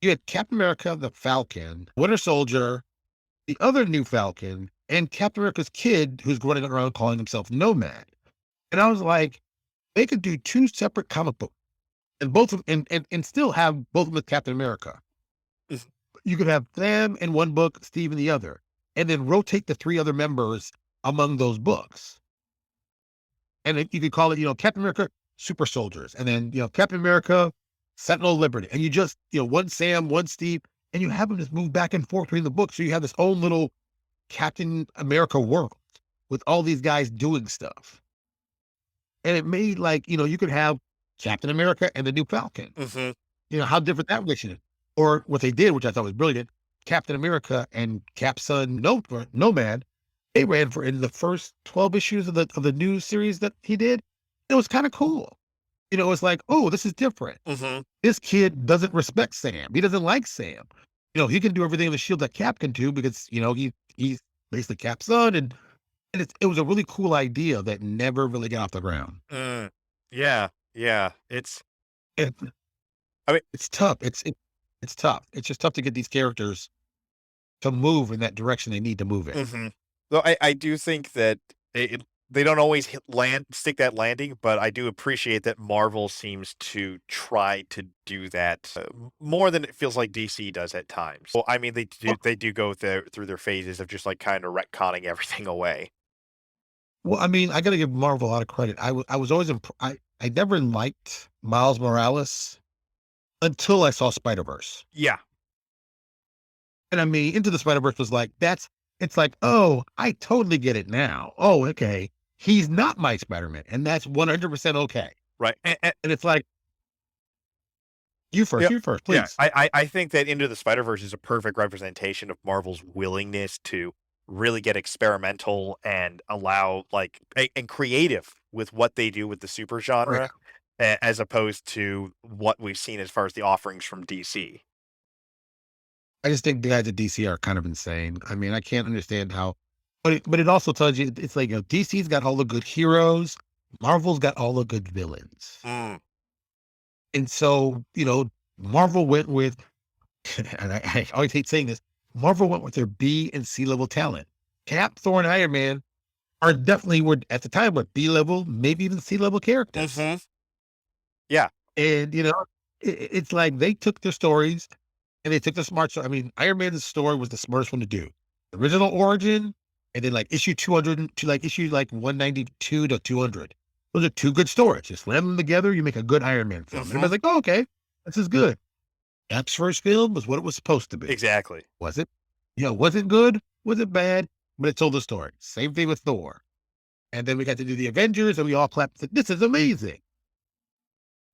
You had Captain America, the Falcon, Winter Soldier, the other new Falcon, and Captain America's kid who's running around calling himself Nomad. And I was like, they could do two separate comic books and both of and still have both of them with Captain America. You could have Sam in one book, Steve in the other, and then rotate the three other members among those books. And then you could call it, Captain America Super Soldiers, and then Captain America Sentinel of Liberty, and you just one Sam, one Steve, and you have them just move back and forth between the books, so you have this own little Captain America world with all these guys doing stuff. And it made like you could have Captain America and the new Falcon. Mhm. How different that relation is. Or what they did, which I thought was brilliant, Captain America and Cap's son Nomad, they ran for in the first 12 issues of the new series that he did. It was kind of cool. It was like, oh, this is different. Hmm. This kid doesn't respect Sam. He doesn't like Sam. He can do everything in the shield that Cap can do because he's basically Cap's son, and it was a really cool idea that never really got off the ground. Mm. Yeah, yeah. It, I mean, it's tough. It's tough. It's just tough to get these characters to move in that direction they need to move in. mhm. Though I do think that they don't always stick that landing, but I do appreciate that Marvel seems to try to do that more than it feels like DC does at times. Well, I mean, they do go through their phases of just like kind of retconning everything away. Well, I mean, I got to give Marvel a lot of credit. I was always I never liked Miles Morales until I saw Spider Verse. Yeah, And I mean, Into the Spider-Verse was like, it's like, oh, I totally get it now. Oh, okay. He's not my Spider-Man, and that's 100% okay. right. And it's like, Yeah, you first, yeah. please. I think that Into the Spider Verse is a perfect representation of Marvel's willingness to really get experimental and allow and creative with what they do with the super Right. genre, as opposed to what we've seen as far as the offerings from DC. I just think the guys at DC are kind of insane. I mean, I can't understand how, but it also tells you it's like, DC's got all the good heroes, Marvel's got all the good villains. Mm, And so, Marvel went with, and I always hate saying this, Marvel went with their B and C level talent. Cap, Thor, and Iron Man are definitely were at the time what B level, maybe even C level characters. mhm. Yeah, And it's like they took their stories and they took the smart. I mean, Iron Man's story was the smartest one to do. The original origin, and then like issue 200 to like issue like 192 to 200. Those are two good stories. Just slam them together, you make a good Iron Man film. mhm. Everybody's like, oh, okay, this is good. Cap's first film was what it was supposed to be. Exactly. Was it? Was it good? Was it bad? But it told the story. Same thing with Thor. And then we got to do the Avengers, and we all clapped. Said, this is amazing.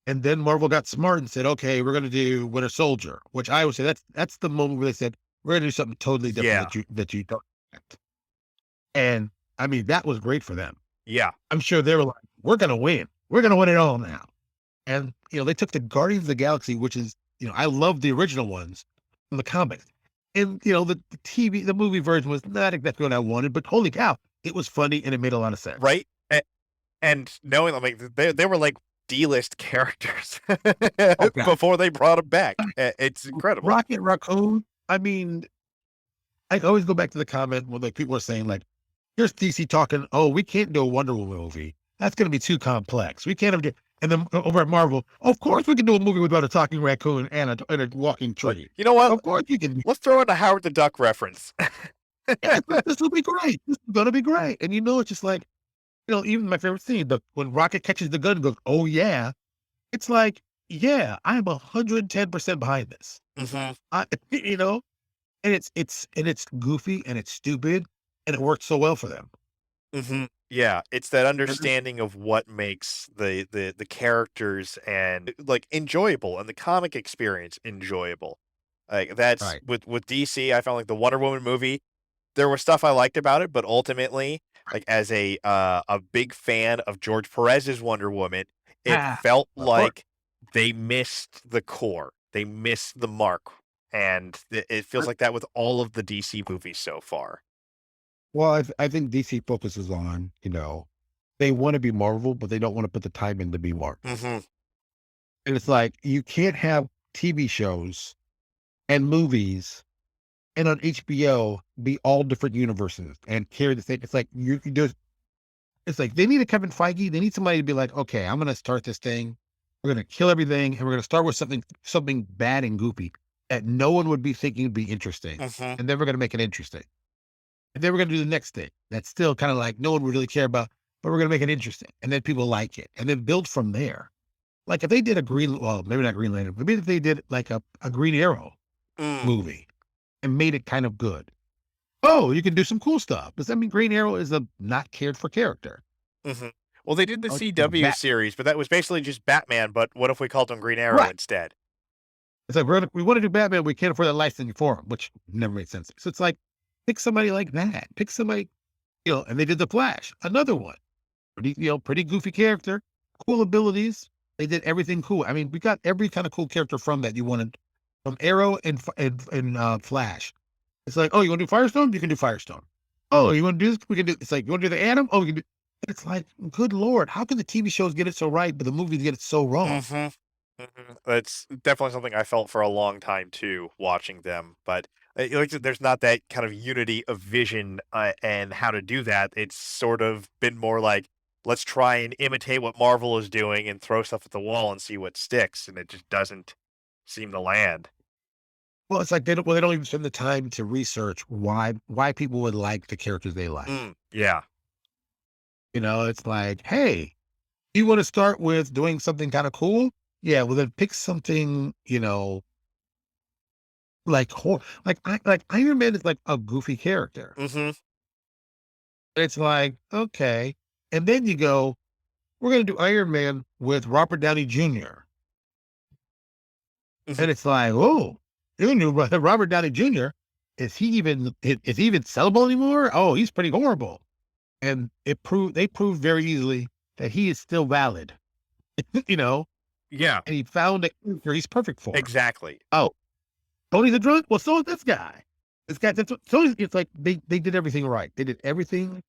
And then Marvel got smart and said, okay, we're going to do Winter Soldier, which I would say that's the moment where they said, we're going to do something totally different Yeah, that you don't expect. And I mean, that was great for them. yeah. I'm sure they were like, we're going to win. We're going to win it all now. And, they took the Guardians of the Galaxy, which is, I love the original ones from the comics. And, the movie version was not exactly what I wanted, but holy cow, it was funny and it made a lot of sense. Right. And knowing them, like they were like D-list characters Oh, God. before they brought them back. It's incredible. Rocket Raccoon. I mean, I always go back to the comment where like people are saying like, here's DC talking, oh, we can't do a Wonder Woman movie. That's going to be too complex. We can't have and then over at Marvel, of course we can do a movie without a talking raccoon and a walking Like, tree. you know what? Of course you can. Let's throw in a Howard the Duck reference. Yeah, this will be great. This is going to be great. And it's just like, even my favorite scene, when Rocket catches the gun and goes, oh yeah, it's like, yeah, I'm 110% behind this. Mhm. I, you know, and it's goofy and it's stupid and it worked so well for them. Mhm. Yeah, it's that And this- understanding of what makes the characters and like enjoyable and the comic experience enjoyable. Like that's Right. with DC, I found like the Wonder Woman movie, there was stuff I liked about it, but ultimately, like as a big fan of George Perez's Wonder Woman, it Ah, felt of course. like they missed the core. They missed the mark. And it feels like that with all of the DC movies so far. Well, I think DC focuses on, they want to be Marvel, but they don't want to put the time in to be Marvel. Mhm. And it's like, you can't have TV shows and movies and on HBO be all different universes and carry the same. It's like, you just, it's like they need a Kevin Feige. They need somebody to be like, okay, I'm going to start this thing. We're going to kill everything. And we're going to start with something bad and goofy that no one would be thinking would be interesting. Mhm. And then we're going to make it interesting. And then we're going to do the next thing. That's still kind of like no one would really care about, but we're going to make it interesting. And then people like it and then build from there. Like if they did maybe not Green Lantern, maybe if they did like a Green Arrow Mm. movie and made it kind of good. Oh, you can do some cool stuff. Does that mean Green Arrow is a not cared for character? Mhm. Well, they did the Oh, CW Bat- series, but that was basically just Batman, but what if we called him Green Arrow Right. instead? It's like we want to do Batman, we can't afford that licensing for him, which never made sense. So it's like pick somebody like that. Pick somebody, and they did the Flash, another one. Pretty goofy character, cool abilities. They did everything cool. I mean, we got every kind of cool character from that you wanted, from Arrow and Flash. It's like, oh, you want to do Firestone? You can do Firestone. Oh, you want to do this? We can do. It's like, you want to do the Atom? Oh, we can do. It's like, good Lord, how can the TV shows get it so right, but the movies get it so wrong? Mhm. That's definitely something I felt for a long time too, watching them. But like, there's not that kind of unity of vision and how to do that. It's sort of been more like, let's try and imitate what Marvel is doing and throw stuff at the wall and see what sticks, and it just doesn't seem to land. Well, it's like they don't even spend the time to research why people would like the characters they like. Yeah. It's like, hey, you want to start with doing something kind of cool? Yeah, well then pick something, like Iron Man is like a goofy character. Hmm. It's like, okay. And then you go, we're gonna do Iron Man with Robert Downey Jr. Hmm. And it's like, oh, you knew Robert Downey Jr. Is he even sellable anymore? Oh, he's pretty horrible. And they proved very easily that he is still valid. you know, Yeah. and he found a character he's perfect for. Exactly. Oh, Tony's a drunk? Well, so is this guy. That's what Tony's. It's like they did everything right. They did everything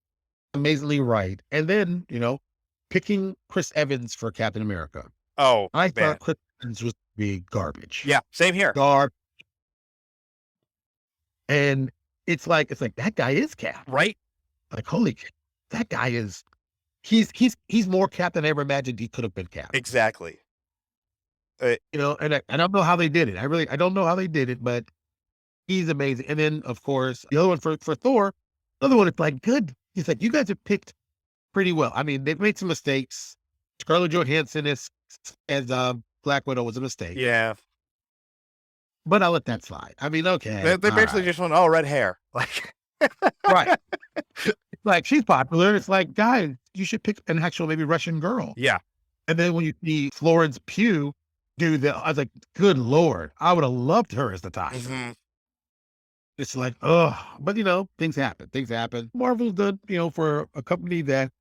amazingly right. And then, picking Chris Evans for Captain America. Oh I man. thought Chris Evans was be garbage. Yeah. Same here. Gar and it's like that guy is Cap. Right. Like, holy that guy is he's more Cap than I ever imagined he could have been Cap. Exactly. Uh, And I don't know how they did it. I don't know how they did it, but he's amazing. And then of course the other one for Thor, another one, it's like good. He's like, you guys have picked pretty well. I mean, they've made some mistakes. Scarlett Johansson is as Black Widow was a mistake. yeah. But I'll let that slide. I mean, They, okay, they all basically right. just went, oh, red hair. Like, Right. Like she's popular. It's like, guys, you should pick an actual maybe Russian girl. yeah. And then when you see Florence Pugh do that, I was like, good Lord, I would have loved her as the Tasha. Hmm. It's like, oh, but things happen. Things happen. Marvel's done, for a company that,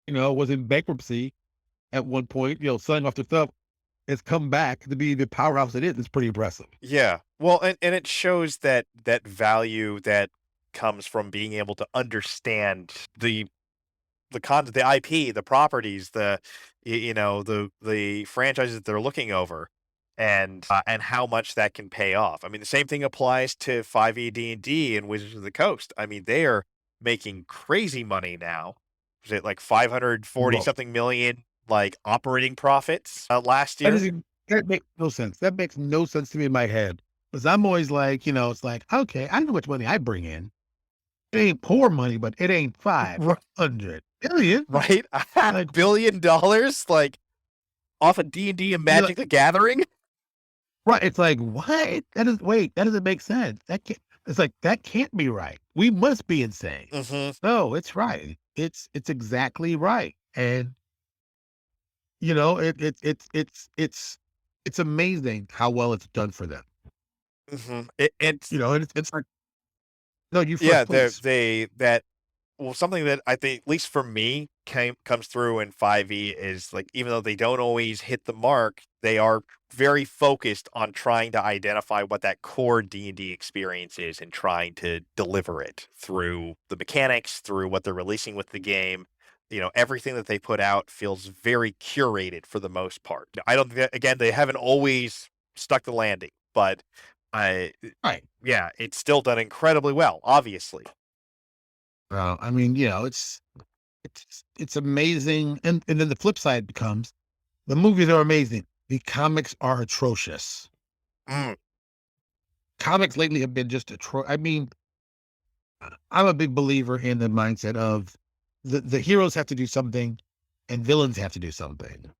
was in bankruptcy at one point, selling off their stuff, has come back to be the powerhouse it is. It's pretty impressive. Yeah. Well, and it shows that value that comes from being able to understand the IP, the properties, the franchises that they're looking over, and how much that can pay off. I mean, the same thing applies to 5e D&D and Wizards of the Coast. I mean, they are making crazy money now. Was it like 540 Well, something million like operating profits last that year? doesn't that makes no sense. That makes no sense to me in my head. Because I'm always like, it's like, okay, I know how much money I bring in. It ain't poor money, but it ain't R- 500 billion. right? Like, $1 billion like off of D&D and you're like, Magic the Gathering? right. It's like, what? That doesn't make sense. It's like, that can't be right. We must be insane. Mhm. No, it's right. It's exactly right. And, it's amazing how well it's done for them. Mhm. It's And it's like, no, you yeah, first, please. well, something that I think, at least for me, comes through in 5e is like, even though they don't always hit the mark, they are very focused on trying to identify what that core D&D experience is and trying to deliver it through the mechanics, through what they're releasing with the game. Everything that they put out feels very curated for the most part. I don't think again, they haven't always stuck the landing, but I Right. yeah, it's still done incredibly well, obviously. I mean, it's amazing. And then the flip side becomes the movies are amazing. The comics are atrocious. Mm, Comics lately have been just I mean, I'm a big believer in the mindset of the heroes have to do something and villains have to do something.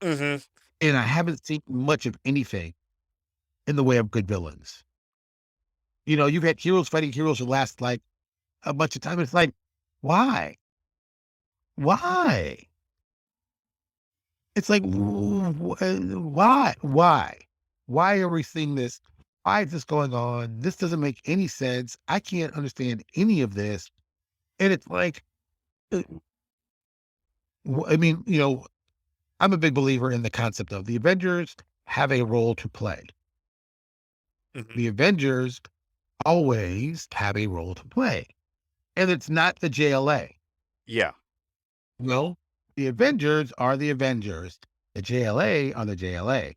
mhm. And I haven't seen much of anything in the way of good villains. You've had heroes fighting heroes who last like a bunch of time. It's like, why? Why? It's like, why? Why? Why are we seeing this? Why is this going on? This doesn't make any sense. I can't understand any of this. And it's like, uh, I mean, I'm a big believer in the concept of the Avengers have a role to play. Mhm. The Avengers always have a role to play, and it's not the JLA. Yeah. Well, the Avengers are the Avengers. The JLA are the JLA.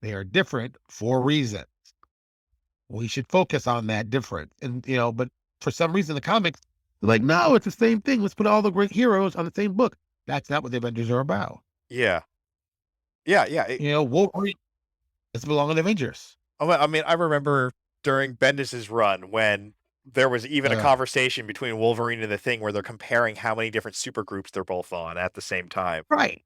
They are different for reasons. We should focus on that difference. And, but for some reason, the comics, they're like, no, it's the same thing. Let's put all the great heroes on the same book. That's not what the Avengers are about. Yeah. Yeah, yeah. Wolverine doesn't belong in the Avengers. I mean, I remember during Bendis's run when there was even a Uh, conversation between Wolverine and the Thing where they're comparing how many different super groups they're both on at the same time. right.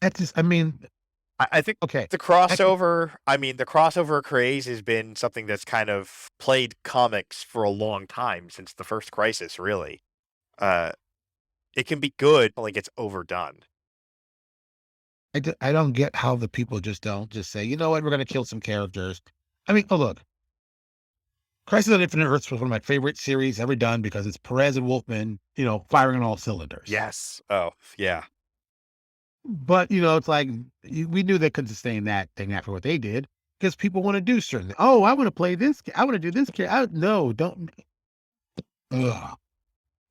That's just, I think okay. the crossover craze has been something that's kind of played comics for a long time, since the first Crisis, really. Uh, it can be good, but like it's overdone. I don't get how the people just don't just say, you know what, we're going to kill some characters. Look, Crisis on Infinite Earths was one of my favorite series ever done because it's Perez and Wolfman, firing on all cylinders. Yes. Oh, yeah. But, it's like we knew they couldn't sustain that thing after what they did because people want to do certain. Oh, I want to play this. I want to do this. No, don't. Ugh.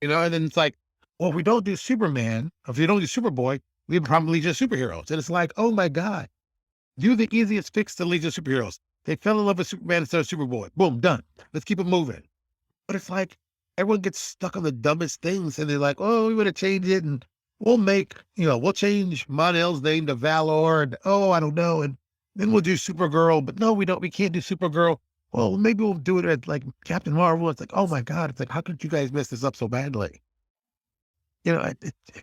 And then it's like, well, if we don't do Superman, if we don't do Superboy, we have probably just superheroes. And it's like, oh my God, do the easiest fix to Legion of Superheroes. They fell in love with Superman instead of Superboy. Boom, done. Let's keep it moving. But it's like everyone gets stuck on the dumbest things, and they're like, "Oh, we want to change it, and we'll change Mon-El's name to Valor, and oh, I don't know, and then we'll do Supergirl. But no, we don't. We can't do Supergirl. Well, maybe we'll do it as like Captain Marvel. It's like, oh my God, it's like, how could you guys mess this up so badly?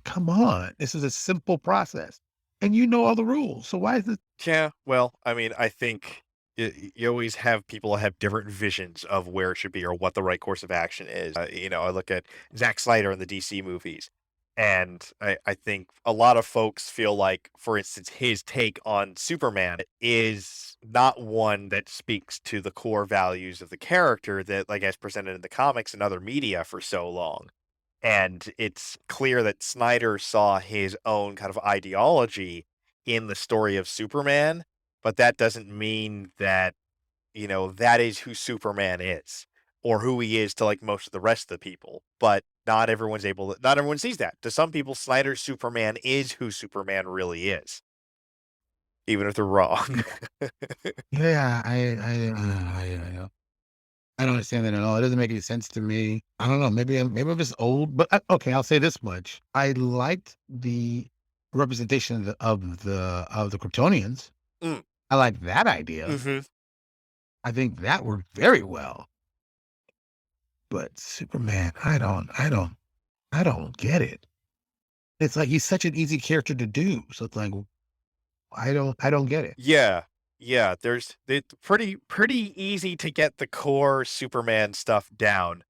Come on, this is a simple process, and you know all the rules. So why is this? Yeah. Well, I mean, I think you always have people have different visions of where it should be or what the right course of action is. I look at Zack Snyder in the DC movies, and I think a lot of folks feel like, for instance, his take on Superman is not one that speaks to the core values of the character that, like, as presented in the comics and other media for so long. And it's clear that Snyder saw his own kind of ideology in the story of Superman, but that doesn't mean that, that is who Superman is or who he is to like most of the rest of the people. But not everyone sees that. To some people, Snyder's Superman is who Superman really is, even if they're wrong. Yeah, I don't understand that at all. It doesn't make any sense to me. I don't know. Maybe I'm just old, but okay. I'll say this much: I liked the representation of the Kryptonians. Mm, I like that idea. mhm. I think that worked very well. But Superman, I don't get it. It's like he's such an easy character to do. So it's like I don't get it. Yeah. Yeah, it's pretty easy to get the core Superman stuff down,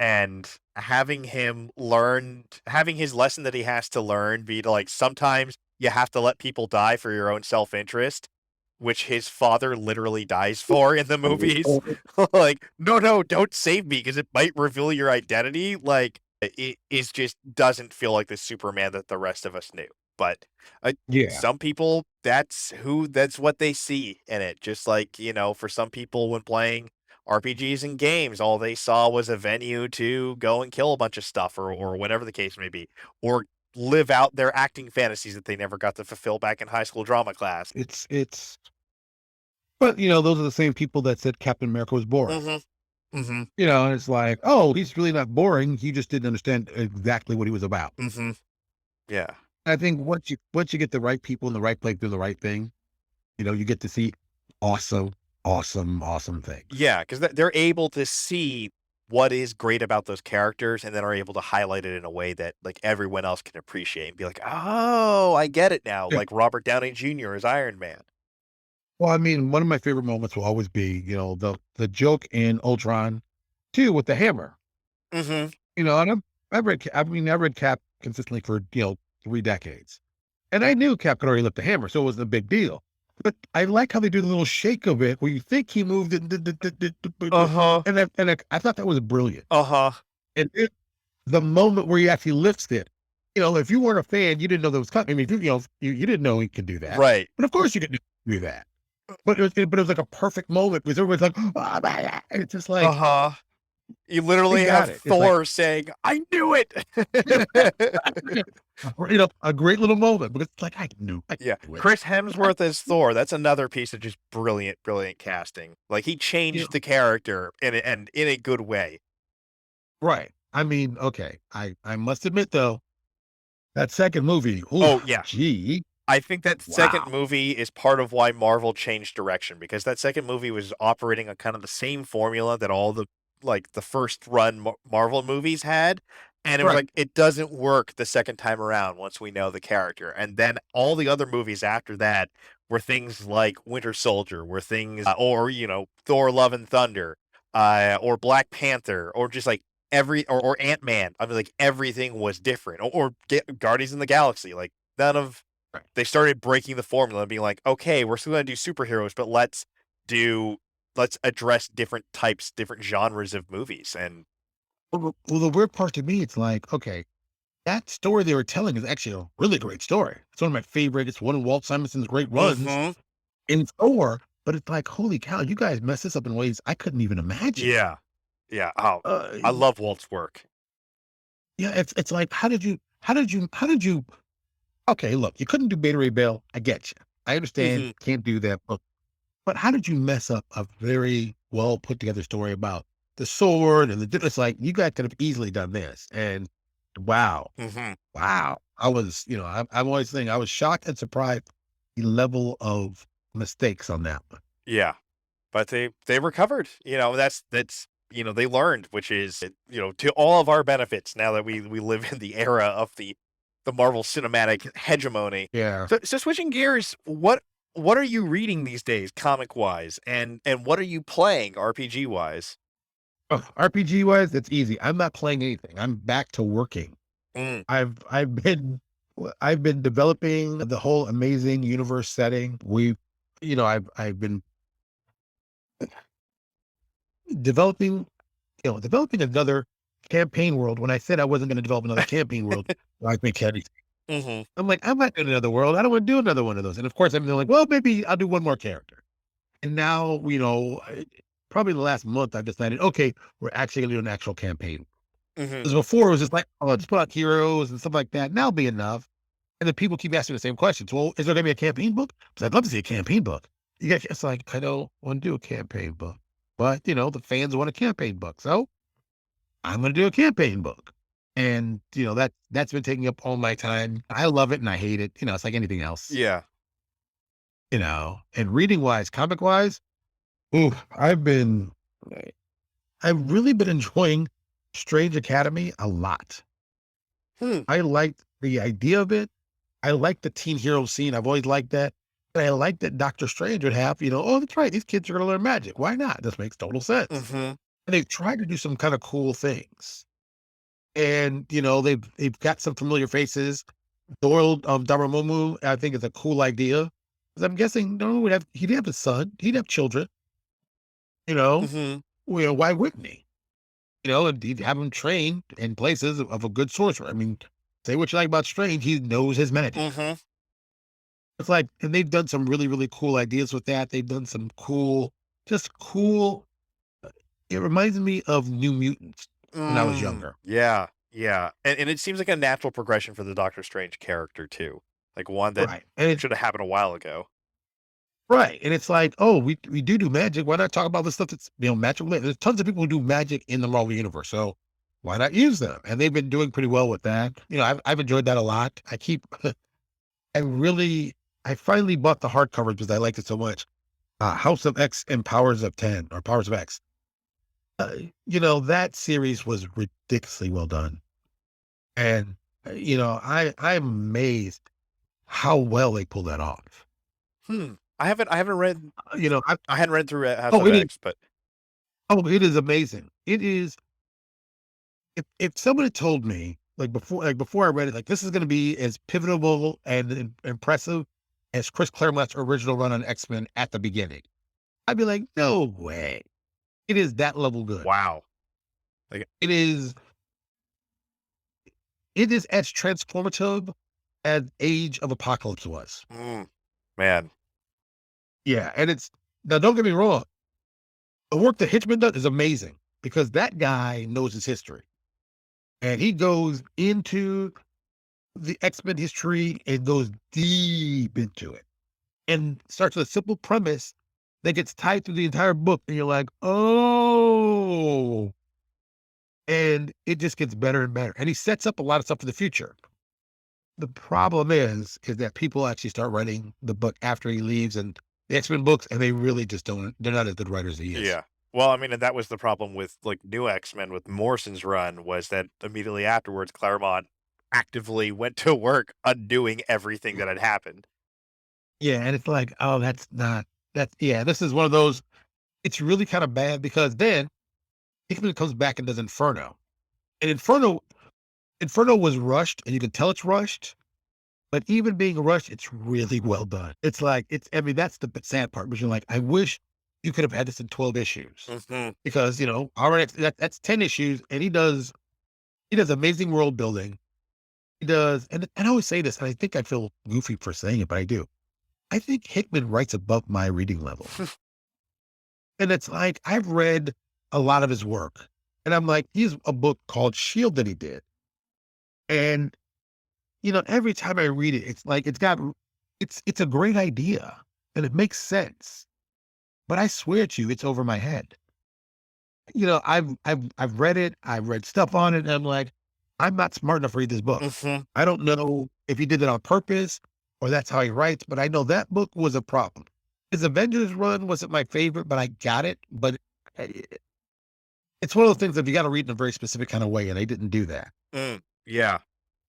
and having his lesson that he has to learn be to, like, sometimes you have to let people die for your own self-interest, which his father literally dies for in the movies. Like, "No, no, don't save me because it might reveal your identity." Like, it is just doesn't feel like the Superman that the rest of us knew. But Yeah, some people, that's what they see in it. Just like, for some people when playing RPGs and games, all they saw was a venue to go and kill a bunch of stuff or whatever the case may be, or live out their acting fantasies that they never got to fulfill back in high school drama class. it's. But those are the same people that said Captain America was boring. Mhm. Mhm. And it's like, oh, he's really not boring. He just didn't understand exactly what he was about. Mhm. Yeah. I think once you get the right people in the right place doing the right thing, you get to see awesome, awesome, awesome things. Yeah, because they're able to see what is great about those characters and then are able to highlight it in a way that, like, everyone else can appreciate and be like, "Oh, I get it now," Yeah. like Robert Downey Jr. as Iron Man. Well, one of my favorite moments will always be, the joke in Ultron 2 with the hammer. Mhm. And I read Cap consistently for 3 decades, and I knew Cap could already lift the hammer, so it wasn't a big deal. But I like how they do the little shake of it where you think he moved it, Uh-huh. and I thought that was brilliant. Uh-huh. And the moment where he actually lifts it, if you weren't a fan, you didn't know that was coming. I mean, if you didn't know he could do that, Right. but of course you could do that. But it was like a perfect moment because everybody's like, "Oh, man," and it's just like, Uh-huh. You they literally have got it. It's like, Thor saying, "I knew it." or, a great little moment because it's like, I Yeah, knew it. Chris Hemsworth as Thor, that's another piece of just brilliant, brilliant casting. Like, he You know, changed the character in a good way. right. I mean, okay. I must admit though, that second movie, Oh, oof, yeah. gee, I think that wow. second movie is part of why Marvel changed direction, because that second movie was operating on kind of the same formula that all the like the first run Marvel movies had, and it was Right. like it doesn't work the second time around once we know the character. And then all the other movies after that were things like Winter Soldier, were things or Thor: Love and Thunder, or Black Panther, or just like or Ant-Man. I mean, like everything was different, Guardians in the Galaxy. Like none of Right. they started breaking the formula and being like, okay, we're still gonna do superheroes, but do let's address different types, different genres of movies. And Well, the weird part to me, it's like, okay, that story they were telling is actually a really great story. It's one of my favorite. It's one of Walt Simonson's great runs hmm in Thor. But it's like, holy cow, you guys messed this up in ways I couldn't even imagine. yeah, yeah. Oh, Uh, I love Walt's work. yeah, it's like, how did you? Okay, look, you couldn't do Beta Ray Bill. I get you. I understand, hmm can't do that. But how did you mess up a very well put together story about the sword and it's like you guys could have easily done this. And wow, hmm wow. I'm always saying I was shocked and surprised the level of mistakes on that one. Yeah, but they recovered. That's they learned, which is to all of our benefits now that we live in the era of the Marvel cinematic hegemony. Yeah. So switching gears, what are you reading these days, comic wise, and what are you playing RPG wise? RPG wise, it's easy. I'm not playing anything. I'm back to working. Mm, I've been developing the whole amazing universe setting. I've been developing developing another campaign world. When I said I wasn't going to develop another campaign world, like mechanics, hmm I'm like, I'm not doing another world. I don't want to do another one of those. And of course, I'm like, well, maybe I'll do one more character. And now, probably the last month, I've decided, okay, we're actually going to do an actual campaign. hmm Because before it was just like, oh, just put out heroes and stuff like that. And that'll be enough. And then people keep asking the same questions. Well, is there going to be a campaign book? Because I'd love to see a campaign book. It's like, I don't want to do a campaign book, but the fans want a campaign book. So I'm going to do a campaign book. And, that's been taking up all my time. I love it and I hate it. It's like anything else, Yeah. and reading wise, comic wise, ooh, I've really been enjoying Strange Academy a lot. Hmm. I like the idea of it. I like the teen hero scene. I've always liked that. And I like that Doctor Strange would have, oh, that's right. These kids are going to learn magic. Why not? This makes total sense. hmm And they've tried to do some kind of cool things. And, they've got some familiar faces. Doyle Dormammu, I think is a cool idea. Because I'm guessing no one he'd have a son, he'd have children, you know. hmm Why wouldn't he? And he'd have him trained in places of a good sorcerer. I mean, say what you like about Strange, he knows his magic. hmm It's like, and they've done some really, really cool ideas with that. They've done some just cool. It reminds me of New Mutants when I was younger. Yeah, yeah, and it seems like a natural progression for the Doctor Strange character too, like one that Right. And should have happened a while ago. right. And it's like, oh, we do magic. Why not talk about the stuff that's, magical? There's tons of people who do magic in the Marvel universe. So why not use them? And they've been doing pretty well with that. I've enjoyed that a lot. I really, I finally bought the hardcover because I liked it so much. House of X and Powers of 10 or Powers of X. That series was ridiculously well done. And, I'm amazed how well they pulled that off. Hmm. I haven't read I, I hadn't read through House oh, of it is. X, but Oh, it is amazing. It is. If someone had told me like before I read it, like this is going to be as pivotal and impressive as Chris Claremont's original run on X-Men at the beginning, I'd be like, no way. It is that level good. wow. Like It is. it is as transformative as Age of Apocalypse was. Man. Yeah, and it's now don't get me wrong, the work that Hitchman does is amazing because that guy knows his history. And he goes into the X-Men history and goes deep into it and starts with a simple premise that gets tied through the entire book. And you're like, oh, and it just gets better and better. And he sets up a lot of stuff for the future. The problem is that people actually start writing the book after he leaves and the X-Men books, and they really just don't, they're not as good writers as he is. Yeah. Well, I mean, and that was the problem with like New X-Men with Morrison's run was that immediately afterwards, Claremont actively went to work undoing everything that had happened. Yeah. And it's like, oh, that's not, that's, yeah, this is one of those, it's really kind of bad because then Hickman comes back and does Inferno. And Inferno was rushed, and you can tell it's rushed, but even being rushed, it's really well done. It's like I mean, that's the sad part, but you're like, I wish you could have had this in 12 issues Mhm. because, already that's 10 issues, and he does amazing world building. He does, and I always say this, and I think I feel goofy for saying it, but I do. I think Hickman writes above my reading level. And it's like I've read a lot of his work, and I'm like, he's a book called Shield that he did. And every time I read it, it's like it's a great idea and it makes sense. But I swear to you, it's over my head. I've read it, I've read stuff on it, and I'm like, I'm not smart enough to read this book. Mhm. I don't know if he did it on purpose or that's how he writes, but I know that book was a problem. His Avengers run wasn't my favorite, but I got it. But I- it's one of those things that you got to read in a very specific kind of way, and they didn't do that. Yeah.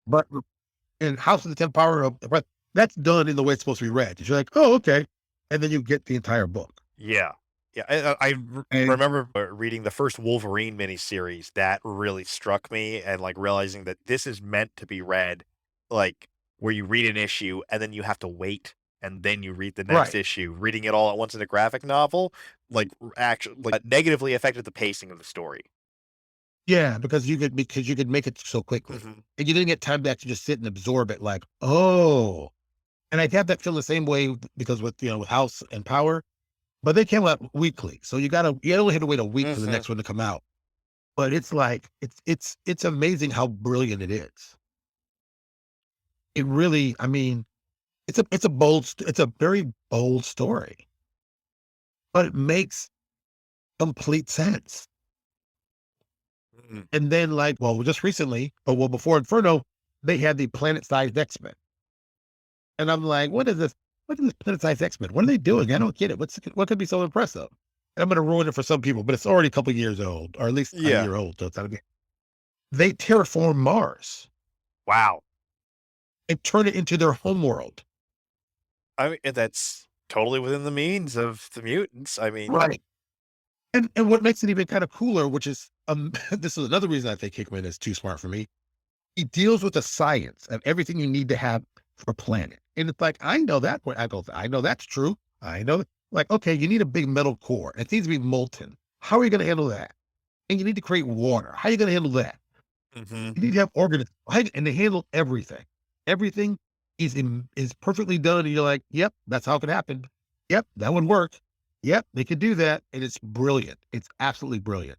But in House of the 10 Power of but that's done in the way it's supposed to be read. You're like, "Oh, okay." And then you get the entire book. Yeah. Yeah, I And remember reading the first Wolverine miniseries. That really struck me, and like realizing that this is meant to be read, like where you read an issue and then you have to wait, and then you read the next right. issue. Reading it all at once in a graphic novel, like actually, like negatively affected the pacing of the story. Yeah, because you could make it so quickly. Hmm. And you didn't get time to actually just sit and absorb it like, "Oh." And I have that feel the same way because with House and Power, but they came out weekly. So you only had to wait a week for the Hmm. next one to come out. But it's like it's amazing how brilliant it is. It really, I mean, it's a very bold story, but it makes complete sense. Hmm. And then, like, well, just recently, well, before Inferno, they had the planet-sized X-Men. And I'm like, "What is this? What is this planet-sized X-Men? What are they doing? I don't get it. What could be so impressive?" And I'm gonna ruin it for some people, but it's already a couple years old, or at least a Yeah. year old, so it's not a big they terraform Mars Wow. and turn it into their home world. I mean, that's totally within the means of the mutants. I mean, Right. And what makes it even kind of cooler, which is, this is another reason I think Hickman is too smart for me. He deals with the science of everything you need to have for a planet. And it's like, I know that. I know that's true. I know. Like, okay, you need a big metal core. It needs to be molten. How are you going to handle that? And you need to create water. How are you going to handle that? mhm. You need to have organisms. And they handle everything. Everything is perfectly done. And you're like, yep, that's how it could happen. Yep, that would work. Yep, they could do that. And it's brilliant. It's absolutely brilliant.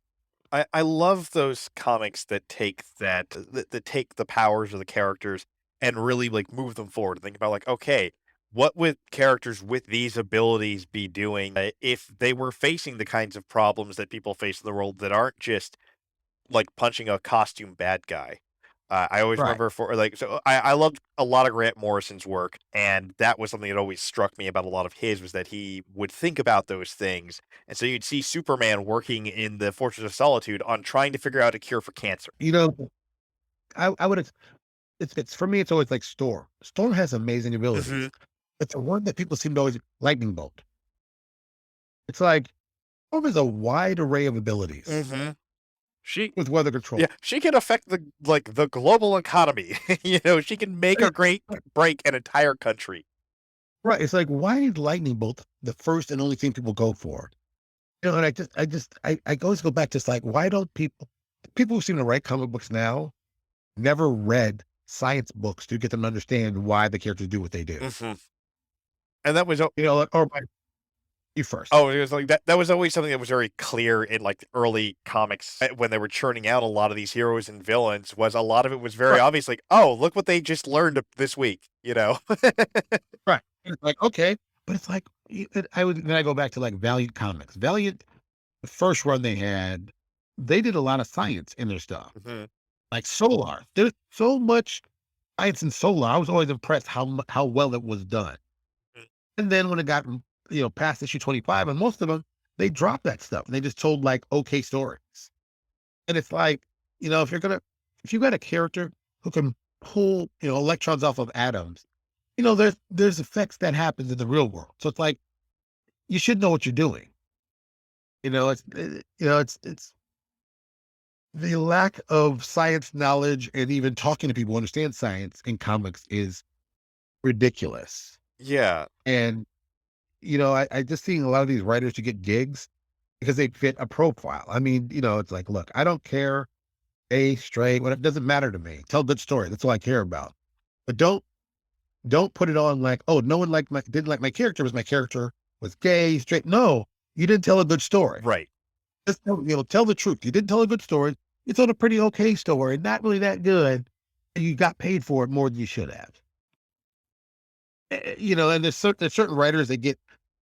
I love those comics that take that take the powers of the characters and really like move them forward. Think about like, okay, what would characters with these abilities be doing if they were facing the kinds of problems that people face in the world that aren't just like punching a costume bad guy. I always Right. remember for like so I loved a lot of Grant Morrison's work, and that was something that always struck me about a lot of his was that he would think about those things. And so you'd see Superman working in the Fortress of Solitude on trying to figure out a cure for cancer. You know, I would it's for me, it's always like Storm. Storm has amazing Hmm. abilities. It's the one that people seem to always lightning bolt. It's like Storm has a wide array of abilities Hmm. She with weather yeah, control. she can affect the global economy. She can make or Right, great right, break an entire country. right. It's like, why is lightning bolt the first and only thing people go for? And I always go back to like, why don't people who seem to write comic books now, never read science books to get them to understand why the characters do what they do. Mhm. And that was Or by you first. oh, it was like that was always something that was very clear in, like, the early comics, when they were churning out a lot of these heroes and villains, was a lot of it was very Right, obvious, like, "Oh, look what they just learned this week," you know? right. And it's like, okay, but it's like then I go back to like Valiant Comics. Valiant, the first run they had, they did a lot of science in their stuff. Mhm. Like Solar, there's so much science in Solar. I was always impressed how well it was done. Mm. And then when it got past issue 25, and most of them they dropped that stuff and they just told like okay stories. And it's like, if you got a character who can pull, electrons off of atoms, there's effects that happens in the real world. So it's like you should know what you're doing. It's the lack of science knowledge and even talking to people who understand science in comics is ridiculous. Yeah. And I just seeing a lot of these writers to get gigs because they fit a profile. I mean, it's like, look, I don't care, gay, straight, what it doesn't matter to me. Tell a good story. That's all I care about. But don't put it on like, oh, no one didn't like my character because my character was gay, straight. No, you didn't tell a good story. Right. Just tell the truth. You didn't tell a good story. You told a pretty okay story, not really that good, and you got paid for it more than you should have. And there's certain writers that get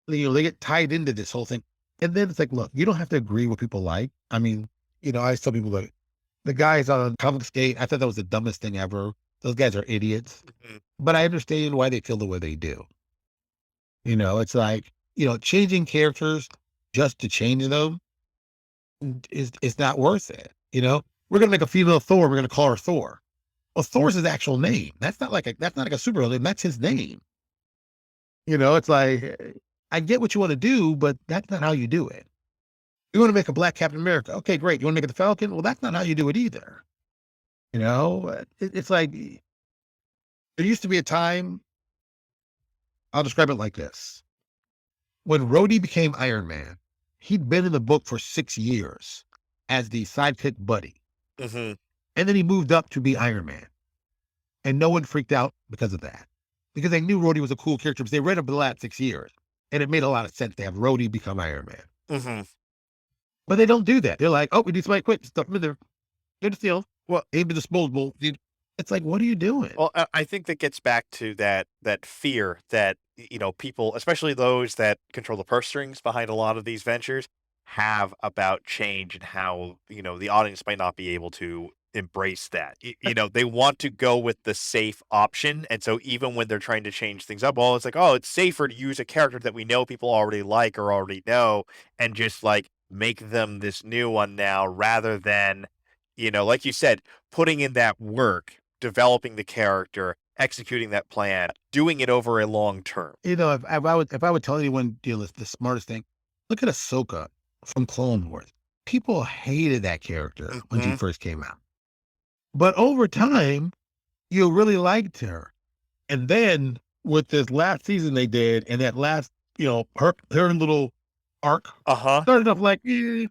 they get tied into this whole thing. And then it's like, look, you don't have to agree with people like. I mean, I tell people that the guys on Comicsgate, I thought that was the dumbest thing ever. Those guys are idiots. Mhm. But I understand why they feel the way they do. It's like, changing characters just to change them is not worth it. We're gonna make a female Thor, we're gonna call her Thor. Well, Thor's his actual name. That's not like a superhero name, that's his name. It's like I get what you want to do, but that's not how you do it. You want to make a black Captain America. Okay, great. You want to make it the Falcon? Well, that's not how you do it either. It's like there used to be a time, I'll describe it like this. When Rhodey became Iron Man, he'd been in the book for 6 years as the sidekick buddy. Mhm. And then he moved up to be Iron Man. And no one freaked out because of that. Because they knew Rhodey was a cool character because they read him for the last 6 years. And it made a lot of sense to have Rhodey become Iron Man. Mhm. But they don't do that. They're like, oh, we need somebody quick, stuff him in there. Get a steal. Well Aim to disposable. It's like, what are you doing? well, I think that gets back to that fear that, people, especially those that control the purse strings behind a lot of these ventures, have about change and how, the audience might not be able to embrace that. They want to go with the safe option, and so even when they're trying to change things up, well, it's like, "Oh, it's safer to use a character that we know people already like or already know and just, like, make them this new one now," rather than, like you said, putting in that work, developing the character, executing that plan, doing it over a long term. If I would tell anyone, the smartest thing, look at Ahsoka from Clone Wars. People hated that character when she Mhm. first came out. But over time, you really liked her. And then with this last season they did, and that last, her little arc Uh-huh. started off like,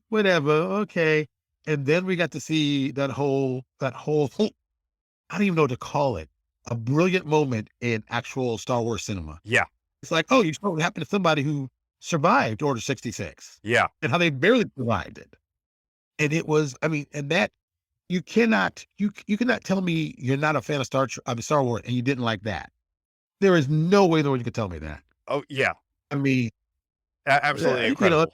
whatever, okay. And then we got to see that whole I don't even know what to call it. A brilliant moment in actual Star Wars cinema. Yeah. It's like, oh, you saw what happened to somebody who survived Order 66 Yeah. and how they barely survived it. And it was, I mean, and that you cannot tell me you're not a fan of Star Wars and you didn't like that. There is no way in the world you could tell me that. Oh, yeah. I mean, Absolutely you know, incredible.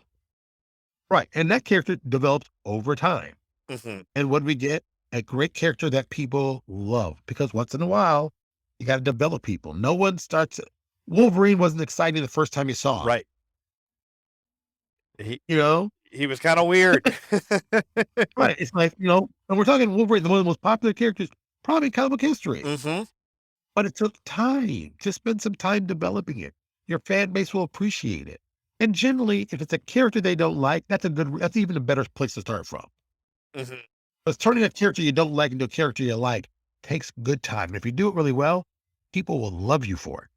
right. And that character developed over time. Mhm. And what we get, a great character that people love because once in a while, you got to develop people. No one starts. Wolverine wasn't exciting the first time you saw him. Right. He You know, he was kinda weird. right? It's like and we're talking Wolverine, one of the most popular characters probably in comic book history. Mhm. But it took time. Just spend some time developing it. Your fan base will appreciate it. And generally, if it's a character they don't like, that's even a better place to start from. Mhm. Because turning a character you don't like into a character you like takes good time. And if you do it really well, people will love you for it.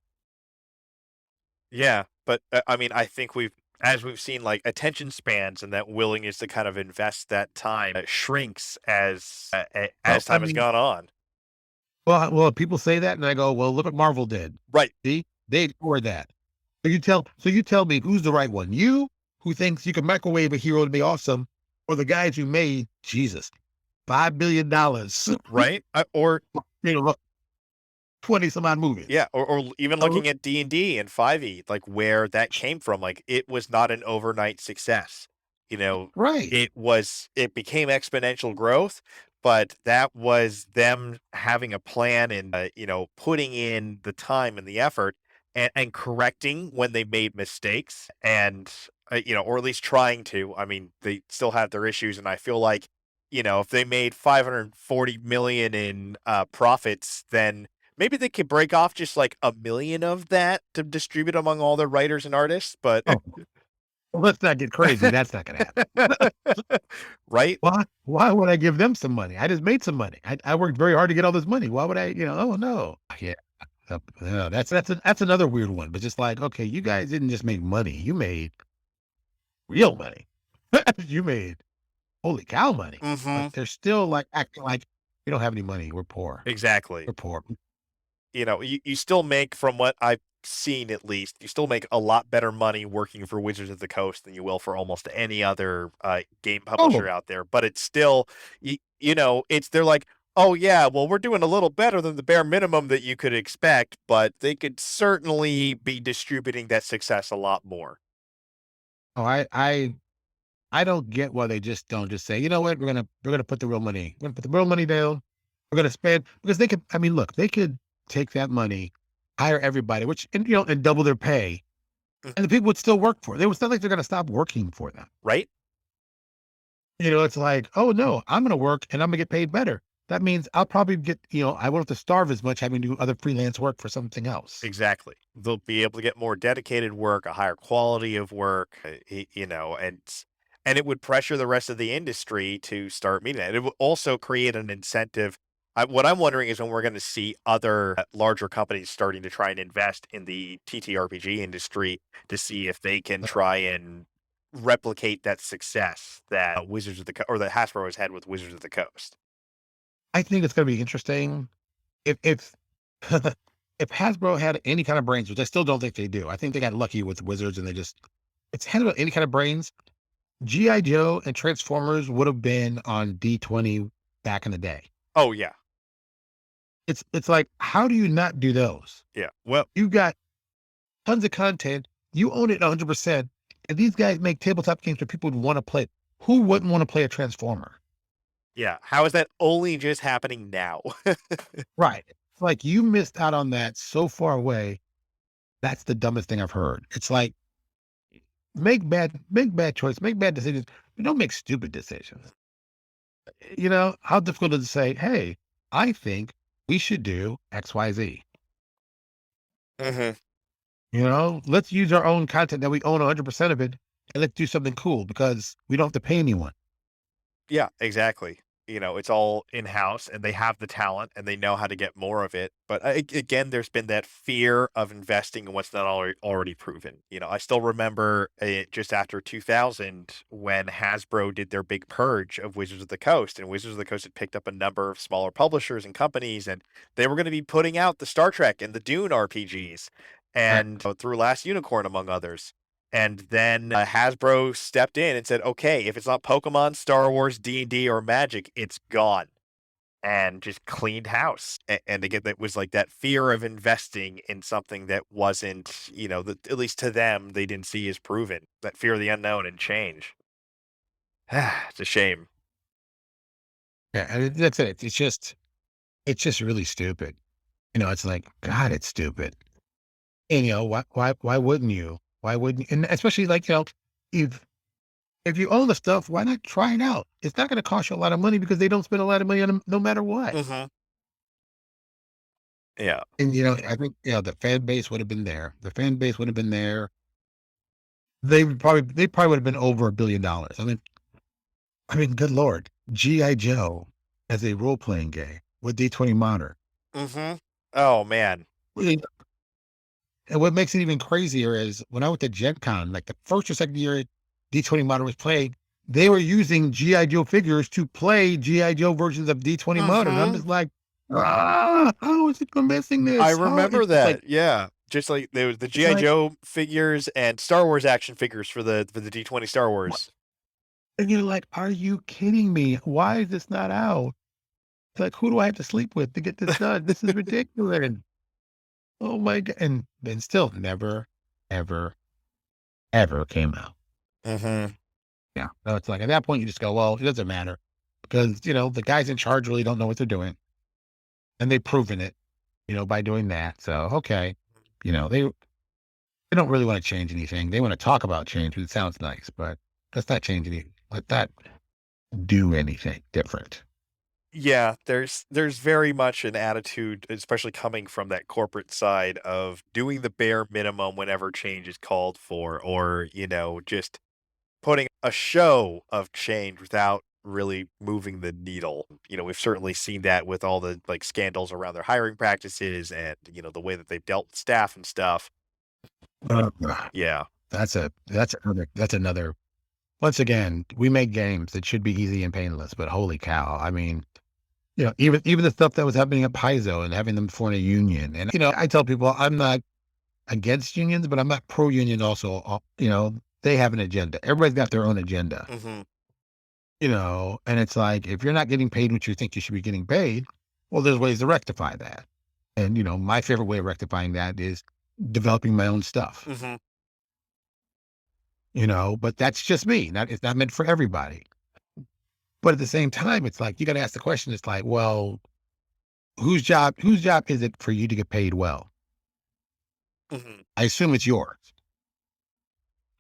Yeah, but, I mean, I think we've as we've seen, like, attention spans and that willingness to kind of invest that time shrinks Well, as I time has mean, gone on. well, people say that, and I go, well, look what Marvel did. Right. See, they ignored that. So you tell me who's the right one? You who thinks you can microwave a hero to be awesome, or the guys who made Jesus $5 billion, Right. Or you know, 20 some odd movies. yeah, or even Oh, looking at D&D and 5e, like, where that came from, like, it was not an overnight success. You know, right. it became exponential growth, but that was them having a plan and, putting in the time and the effort and correcting when they made mistakes and, or at least trying to. I mean, they still have their issues, and I feel like, if they made 540 million in, profits, then maybe they could break off just like 1 million of that to distribute among all their writers and artists, but Oh, well, let's not get crazy. That's not going to happen. right? Why would I give them some money? I just made some money. I worked very hard to get all this money. Why would I, oh no. Yeah. Yeah, that's another weird one. But just like, okay, you guys didn't just make money, you made real money. You made holy cow money. But Mhm. they're still like acting like we don't have any money. We're poor. Exactly. We're poor. You still make, from what I've seen at least, you still make a lot better money working for Wizards of the Coast than you will for almost any other, game publisher Oh, out there, but it's still they're like, "Oh, yeah, well, we're doing a little better than the bare minimum that you could expect, but they could certainly be distributing that success a lot more." oh, I don't get why they just don't just say, you know what, we're gonna put the real money. We're gonna put the real money down. We're gonna spend because they could. I mean, look, they could take that money, hire everybody, which and double their pay, Mhm. and the people would still work for it. It's not like they're gonna stop working for them. Right? It's like, oh no, I'm gonna work and I'm gonna get paid better. That means I'll probably get, I won't have to starve as much having to do other freelance work for something else. Exactly. They'll be able to get more dedicated work, a higher quality of work, and it would pressure the rest of the industry to start meeting that. It would also create an incentive. What I'm wondering is when we're going to see other larger companies starting to try and invest in the TTRPG industry to see if they can try and replicate that success that or that Hasbro has had with Wizards of the Coast. I think it's gonna be interesting if if Hasbro had any kind of brains, which I still don't think they do. I think they got lucky with Wizards and they just it's had about any kind of brains. G.I. Joe and Transformers would have been on D20 back in the day. Oh yeah, It's like, how do you not do those? yeah. Well, You got tons of content, you own it 100%, and these guys make tabletop games where people would wanna play. Who wouldn't wanna play a Transformer? yeah. How is that only just happening now? Right. It's like you missed out on that so far away. That's the dumbest thing I've heard. It's like, make bad choice, make bad decisions, but don't make stupid decisions. How difficult is it to say, "Hey, I think we should do XYZ." Mhm. Let's use our own content that we own 100% of it, and let's do something cool because we don't have to pay anyone. Yeah, exactly. It's all in-house and they have the talent and they know how to get more of it. But again, there's been that fear of investing in what's not already proven. I still remember just after 2000 when Hasbro did their big purge of Wizards of the Coast, and Wizards of the Coast had picked up a number of smaller publishers and companies, and they were going to be putting out the Star Trek and the Dune RPGs Right. and through Last Unicorn, among others. And then Hasbro stepped in and said, "Okay, if it's not Pokemon, Star Wars, D&D, or Magic, it's gone," and just cleaned house. And again, that was like that fear of investing in something that wasn't, at least to them, they didn't see as proven. That fear of the unknown and change. It's a shame. Yeah, and that's it. It's just really stupid. It's like, God, it's stupid. And why wouldn't you? Why wouldn't you? And especially like, if if you own the stuff, why not try it out? It's not gonna cost you a lot of money because they don't spend a lot of money on them no matter what. Hmm. Yeah. And I think, the fan base would have been there. The fan base would have been there. They probably would have been over $1 billion. I mean, good Lord. G.I. Joe as a role playing game with D20 Modern. Hmm. Oh man. And what makes it even crazier is when I went to Gen Con, like the first or second year D20 Modern was played, they were using G.I. Joe figures to play G.I. Joe versions of D20 Modern. And I'm Mm-hmm. just like, how is it missing I this? How remember it's like, that. Yeah. Just like there was the it's G.I. like, Joe figures and Star Wars action figures for the D20 Star what? Wars. And you're like, are you kidding me? Why is this not out? It's like, who do I have to sleep with to get this done? This is ridiculous. Oh my God. And then still never, ever, ever came out. Mm-hmm. Yeah. So it's like at that point you just go, well, it doesn't matter because, the guys in charge really don't know what they're doing. And they've proven it, by doing that. So, okay. They don't really want to change anything. They want to talk about change, which sounds nice, but let's not change anything. Let that do anything different. Yeah, there's very much an attitude, especially coming from that corporate side, of doing the bare minimum whenever change is called for, or, just putting a show of change without really moving the needle. We've certainly seen that with all the like scandals around their hiring practices and, the way that they've dealt with staff and stuff. Uh, Yeah. that's another. Once again, we make games that should be easy and painless, but holy cow! I mean, even the stuff that was happening at Paizo and having them form a union, and I tell people I'm not against unions, but I'm not pro union. Also, they have an agenda. Everybody's got their own agenda. Hmm. And it's like if you're not getting paid what you think you should be getting paid, well, there's ways to rectify that. And my favorite way of rectifying that is developing my own stuff. Hmm. But that's just me. It's not meant for everybody. But at the same time, it's like you got to ask the question. It's like, well, whose job is it for you to get paid well? Hmm. I assume it's yours.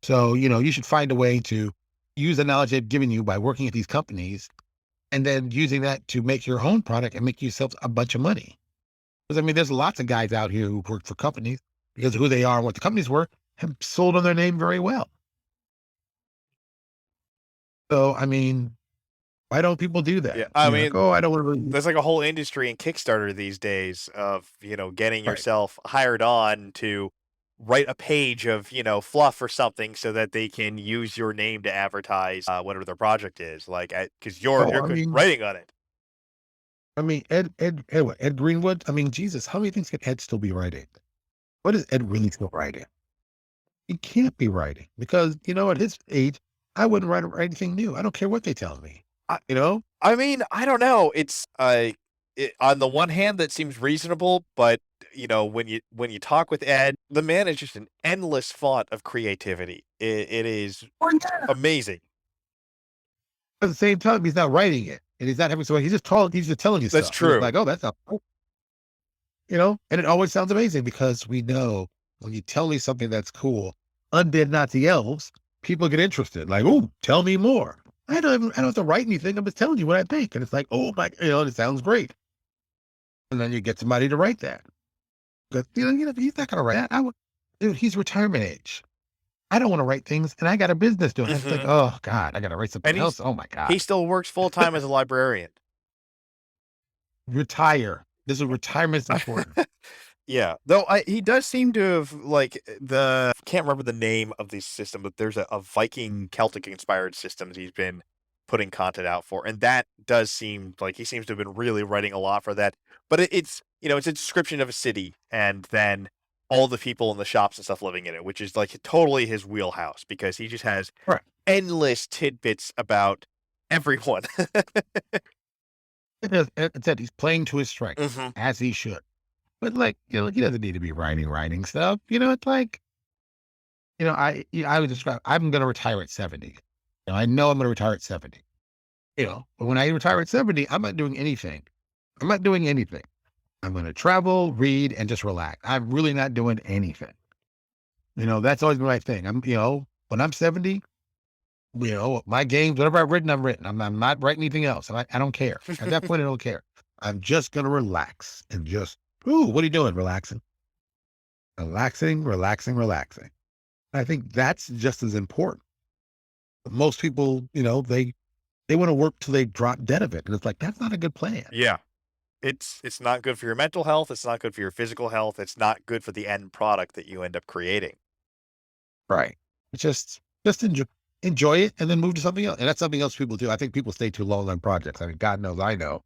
So you should find a way to use the knowledge they've given you by working at these companies, and then using that to make your own product and make yourself a bunch of money. Because I mean, there's lots of guys out here who work for companies because of who they are and what the companies were have sold on their name very well. So I mean, why don't people do that? Yeah. I Like, mean, oh, I don't want to. there's like a whole industry in Kickstarter these days of, getting Right. yourself hired on to write a page of, fluff or something so that they can use your name to advertise whatever their project is. Like, because you're Oh, you're writing on it. Ed Greenwood. I mean, Jesus, how many things can Ed still be writing? What is Ed really still writing? He can't be writing because at his age, I wouldn't write anything new. I don't care what they tell me. I, You know, I mean, I don't know. It's on the one hand that seems reasonable, but when you talk with Ed, the man is just an endless font of creativity. It is or yeah. amazing. At the same time, he's not writing it, and he's not having so. He's just telling you That's stuff. And it's true. like, oh, that's not. And it always sounds amazing because we know when you tell me something that's cool, undead Nazi elves, people get interested. Like, oh, tell me more. I don't have to write anything. I'm just telling you what I think, and it's like, oh my, it sounds great. And then you get somebody to write that. But he's not going to write that. Dude, he's retirement age. I don't want to write things, and I got a business doing it. It's like, Hmm. oh God, I got to write something And else. Oh my God, he still works full time as a librarian. retire. This is retirement is important. Yeah, though he does seem to have like the can't remember the name of the system, but there's a Viking Celtic inspired systems he's been putting content out for, and that does seem like he seems to have been really writing a lot for that. But it's a description of a city, and then all the people in the shops and stuff living in it, which is like totally his wheelhouse because he just has Right. endless tidbits about everyone. It said he's playing to his strengths Hmm. as he should. But like, he doesn't need to be writing stuff. It's like, I would describe. I'm going to retire at 70. I know I'm going to retire at 70. But when I retire at 70, I'm not doing anything. I'm not doing anything. I'm going to travel, read, and just relax. I'm really not doing anything. That's always been my thing. When I'm 70, my games, whatever I've written, I've written. I'm not writing anything else. I don't care. At that point, I don't care. I'm just going to relax and just, ooh, what are you doing? Relaxing, relaxing, relaxing, relaxing. I think that's just as important. Most people, they want to work till they drop dead of it. And it's like, that's not a good plan. Yeah. It's not good for your mental health, it's not good for your physical health, it's not good for the end product that you end up creating. Right. Just enjoy it and then move to something else. And that's something else people do. I think people stay too long on projects. I mean, God knows I know.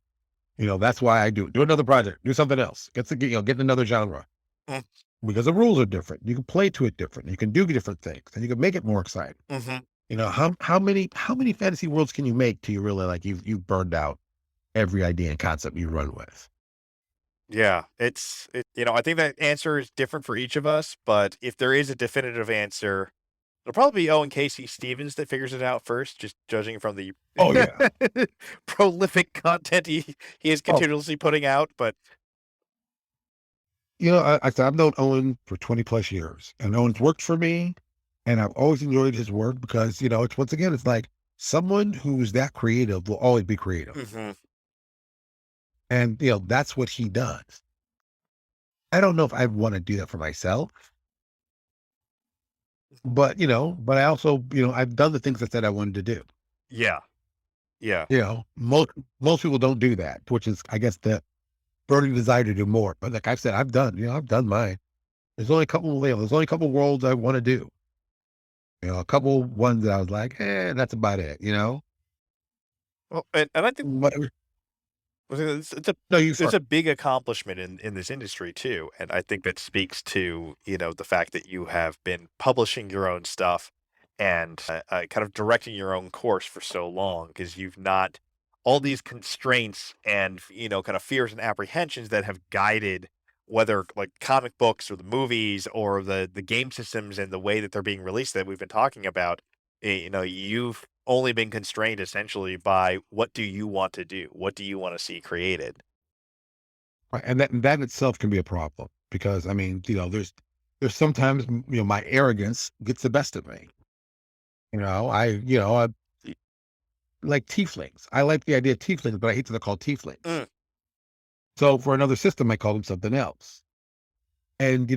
That's why I do another project, do something else. Get another genre. Mm, Because the rules are different. You can play to it different. You can do different things and you can make it more exciting. mhm. How many fantasy worlds can you make till you really like you've burned out every idea and concept you run with? Yeah, I think that answer is different for each of us, but if there is a definitive answer, it'll probably be Owen Casey Stevens that figures it out first, just judging from the Oh yeah. prolific content he is Oh, continuously putting out, but I said I've known Owen for 20 plus years, and Owen's worked for me, and I've always enjoyed his work because it's once again it's like someone who's that creative will always be creative, mhm, and that's what he does. I don't know if I want to do that for myself, but I also I've done the things I said I wanted to do. yeah, yeah, Most people don't do that, which is I guess the burning desire to do more. But like I've said, I've done mine. There's only a couple worlds I want to do. A couple ones that I was like, that's about it. well, and I think Whatever. No, you it's first. a big accomplishment in this industry too, and I think that speaks to, the fact that you have been publishing your own stuff and, kind of directing your own course for so long because 'cause you've not all these constraints and, kind of fears and apprehensions that have guided whether, like, comic books or the movies or the game systems and the way that they're being released that we've been talking about. You've only been constrained essentially by what do you want to do? What do you wanna see created? Right, and that itself can be a problem because I mean, there's sometimes my arrogance gets the best of me. I like tieflings. I like the idea of tieflings, but I hate that they're called tieflings. Mm, So for another system, I call them something else. And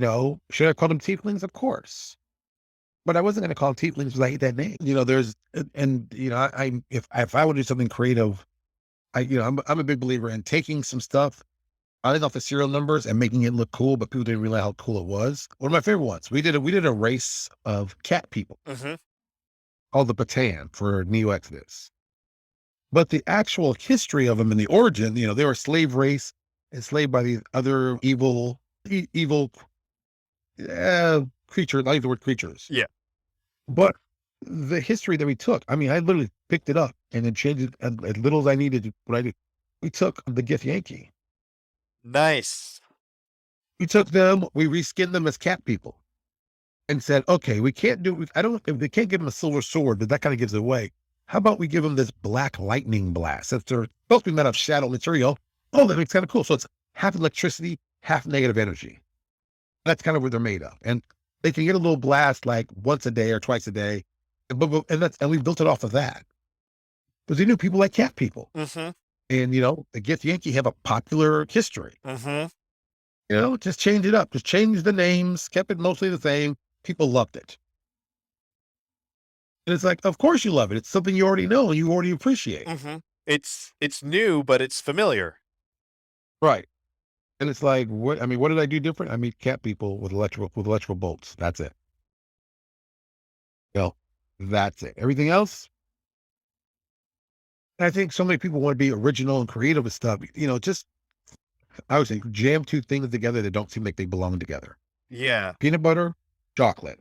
should I call them tieflings? Of course. But I wasn't going to call them tieflings because I hate that name. There's and if I would do something creative, I'm a big believer in taking some stuff running off the serial numbers and making it look cool, but people didn't realize how cool it was. One of my favorite ones. We did a race of cat people mhm. called the Patan for Neo Exodus. But the actual history of them and the origin, they were a slave race, enslaved by these other evil creature. I like the word creatures, Yeah. but the history that we took. I mean, I literally picked it up and then changed it as little as I needed to. What I did, we took the Gith Yankee. Nice. We took them. We reskinned them as cat people. And said, okay, we can't do, I don't, if they can't give him a silver sword, but that kind of gives it away. How about we give him this black lightning blast? Since they're supposed to be made of shadow material. Oh, that makes kind of cool. So it's half electricity, half negative energy. That's kind of what they're made of. And they can get a little blast like once a day or twice a day. And we built it off of that. Because we knew people like cat people. Mhm, And, the Gith Yankee have a popular history. mhm. Just change it up. Just change the names, kept it mostly the same. People loved it. And it's like, of course you love it. It's something you already know and you already appreciate. Mhm. It's new, but it's familiar. Right. And it's like, what did I do different? I meet cat people with electrical bolts. That's it. You know, that's it. Everything else, I think so many people want to be original and creative with stuff. Just I would say jam two things together that don't seem like they belong together. Yeah. Peanut butter, chocolate.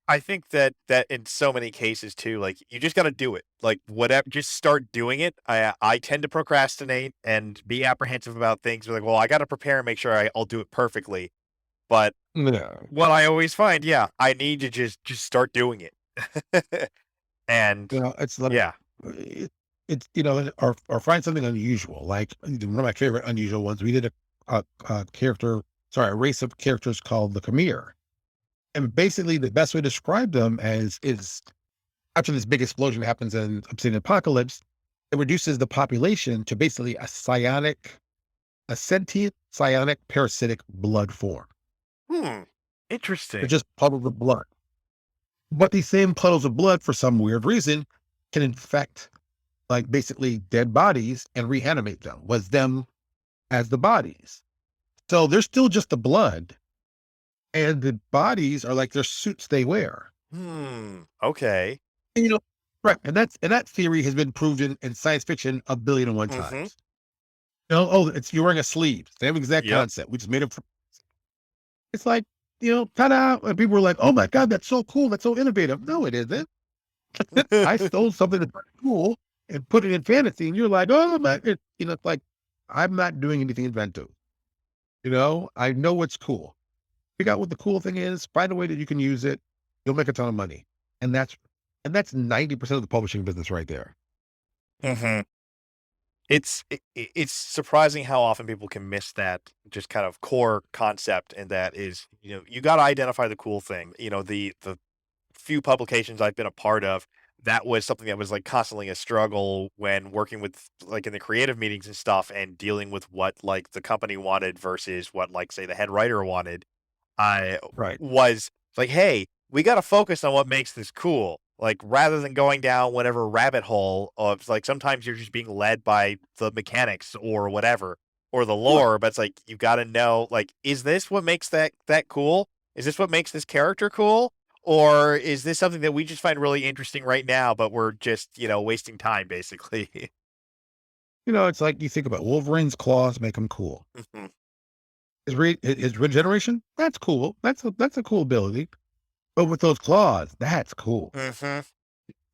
I think that in so many cases too, like, you just gotta do it. Like, whatever just start doing it. I tend to procrastinate and be apprehensive about things. Like, well, I gotta prepare and make sure I'll do it perfectly. But No. what I always find, yeah, I need to just start doing it. And It's like yeah. it, it's or find something unusual. Like one of my favorite unusual ones. We did a race of characters called the Khmer. And basically, the best way to describe them is after this big explosion happens in Obsidian Apocalypse, it reduces the population to basically a sentient psionic parasitic blood form. Hmm. They're Interesting. just puddles of blood. But these same puddles of blood, for some weird reason, can infect like basically dead bodies and reanimate them. Was them as the bodies. So they're still just the blood, and the bodies are like their suits they wear. Okay. And, right. And that theory has been proven in science fiction a billion and one Mm-hmm. times. It's you're wearing a sleeve. Same exact Yep. concept. We just made it. It's like, ta-da. And people were like, oh my God, that's so cool. That's so innovative. No, it isn't. I stole something that's cool and put it in fantasy. And you're like, oh my, it's like, I'm not doing anything inventive. I know what's cool. Figure out what the cool thing is, find a way that you can use it. You'll make a ton of money. And that's 90% of the publishing business right there. Mm-hmm. It's surprising how often people can miss that just kind of core concept, and that is, you got to identify the cool thing. The few publications I've been a part of, that was something that was like constantly a struggle when working with like in the creative meetings and stuff, and dealing with what like the company wanted versus what like say the head writer wanted. I Right. was like, "Hey, we gotta focus on what makes this cool." Like, rather than going down whatever rabbit hole of like, sometimes you're just being led by the mechanics or whatever, or the Right. lore, but it's like, you gotta know, like, is this what makes that cool? Is this what makes this character cool? Or is this something that we just find really interesting right now, but we're just, wasting time, basically? It's like you think about Wolverine's claws make him cool. Mhm. His regeneration, that's cool. That's a cool ability. But with those claws, that's cool. Mhm.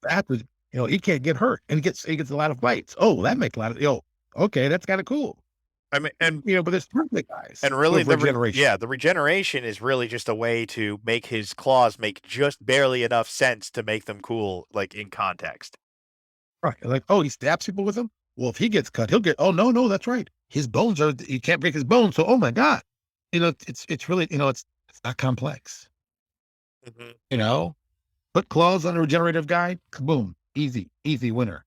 That was, he can't get hurt and he gets a lot of bites. Oh, that makes a lot of okay, that's kind of cool. I mean, and But there's perfect guys And who really, have regeneration. the regeneration is really just a way to make his claws make just barely enough sense to make them cool, like in context. Right. Like, oh, he stabs people with them. Well, if he gets cut, he'll get, oh no, that's right. His bones he can't break his bones. So, oh my God. It's really, it's not complex, Mhm. you know, put claws on a regenerative guy, boom, easy winner.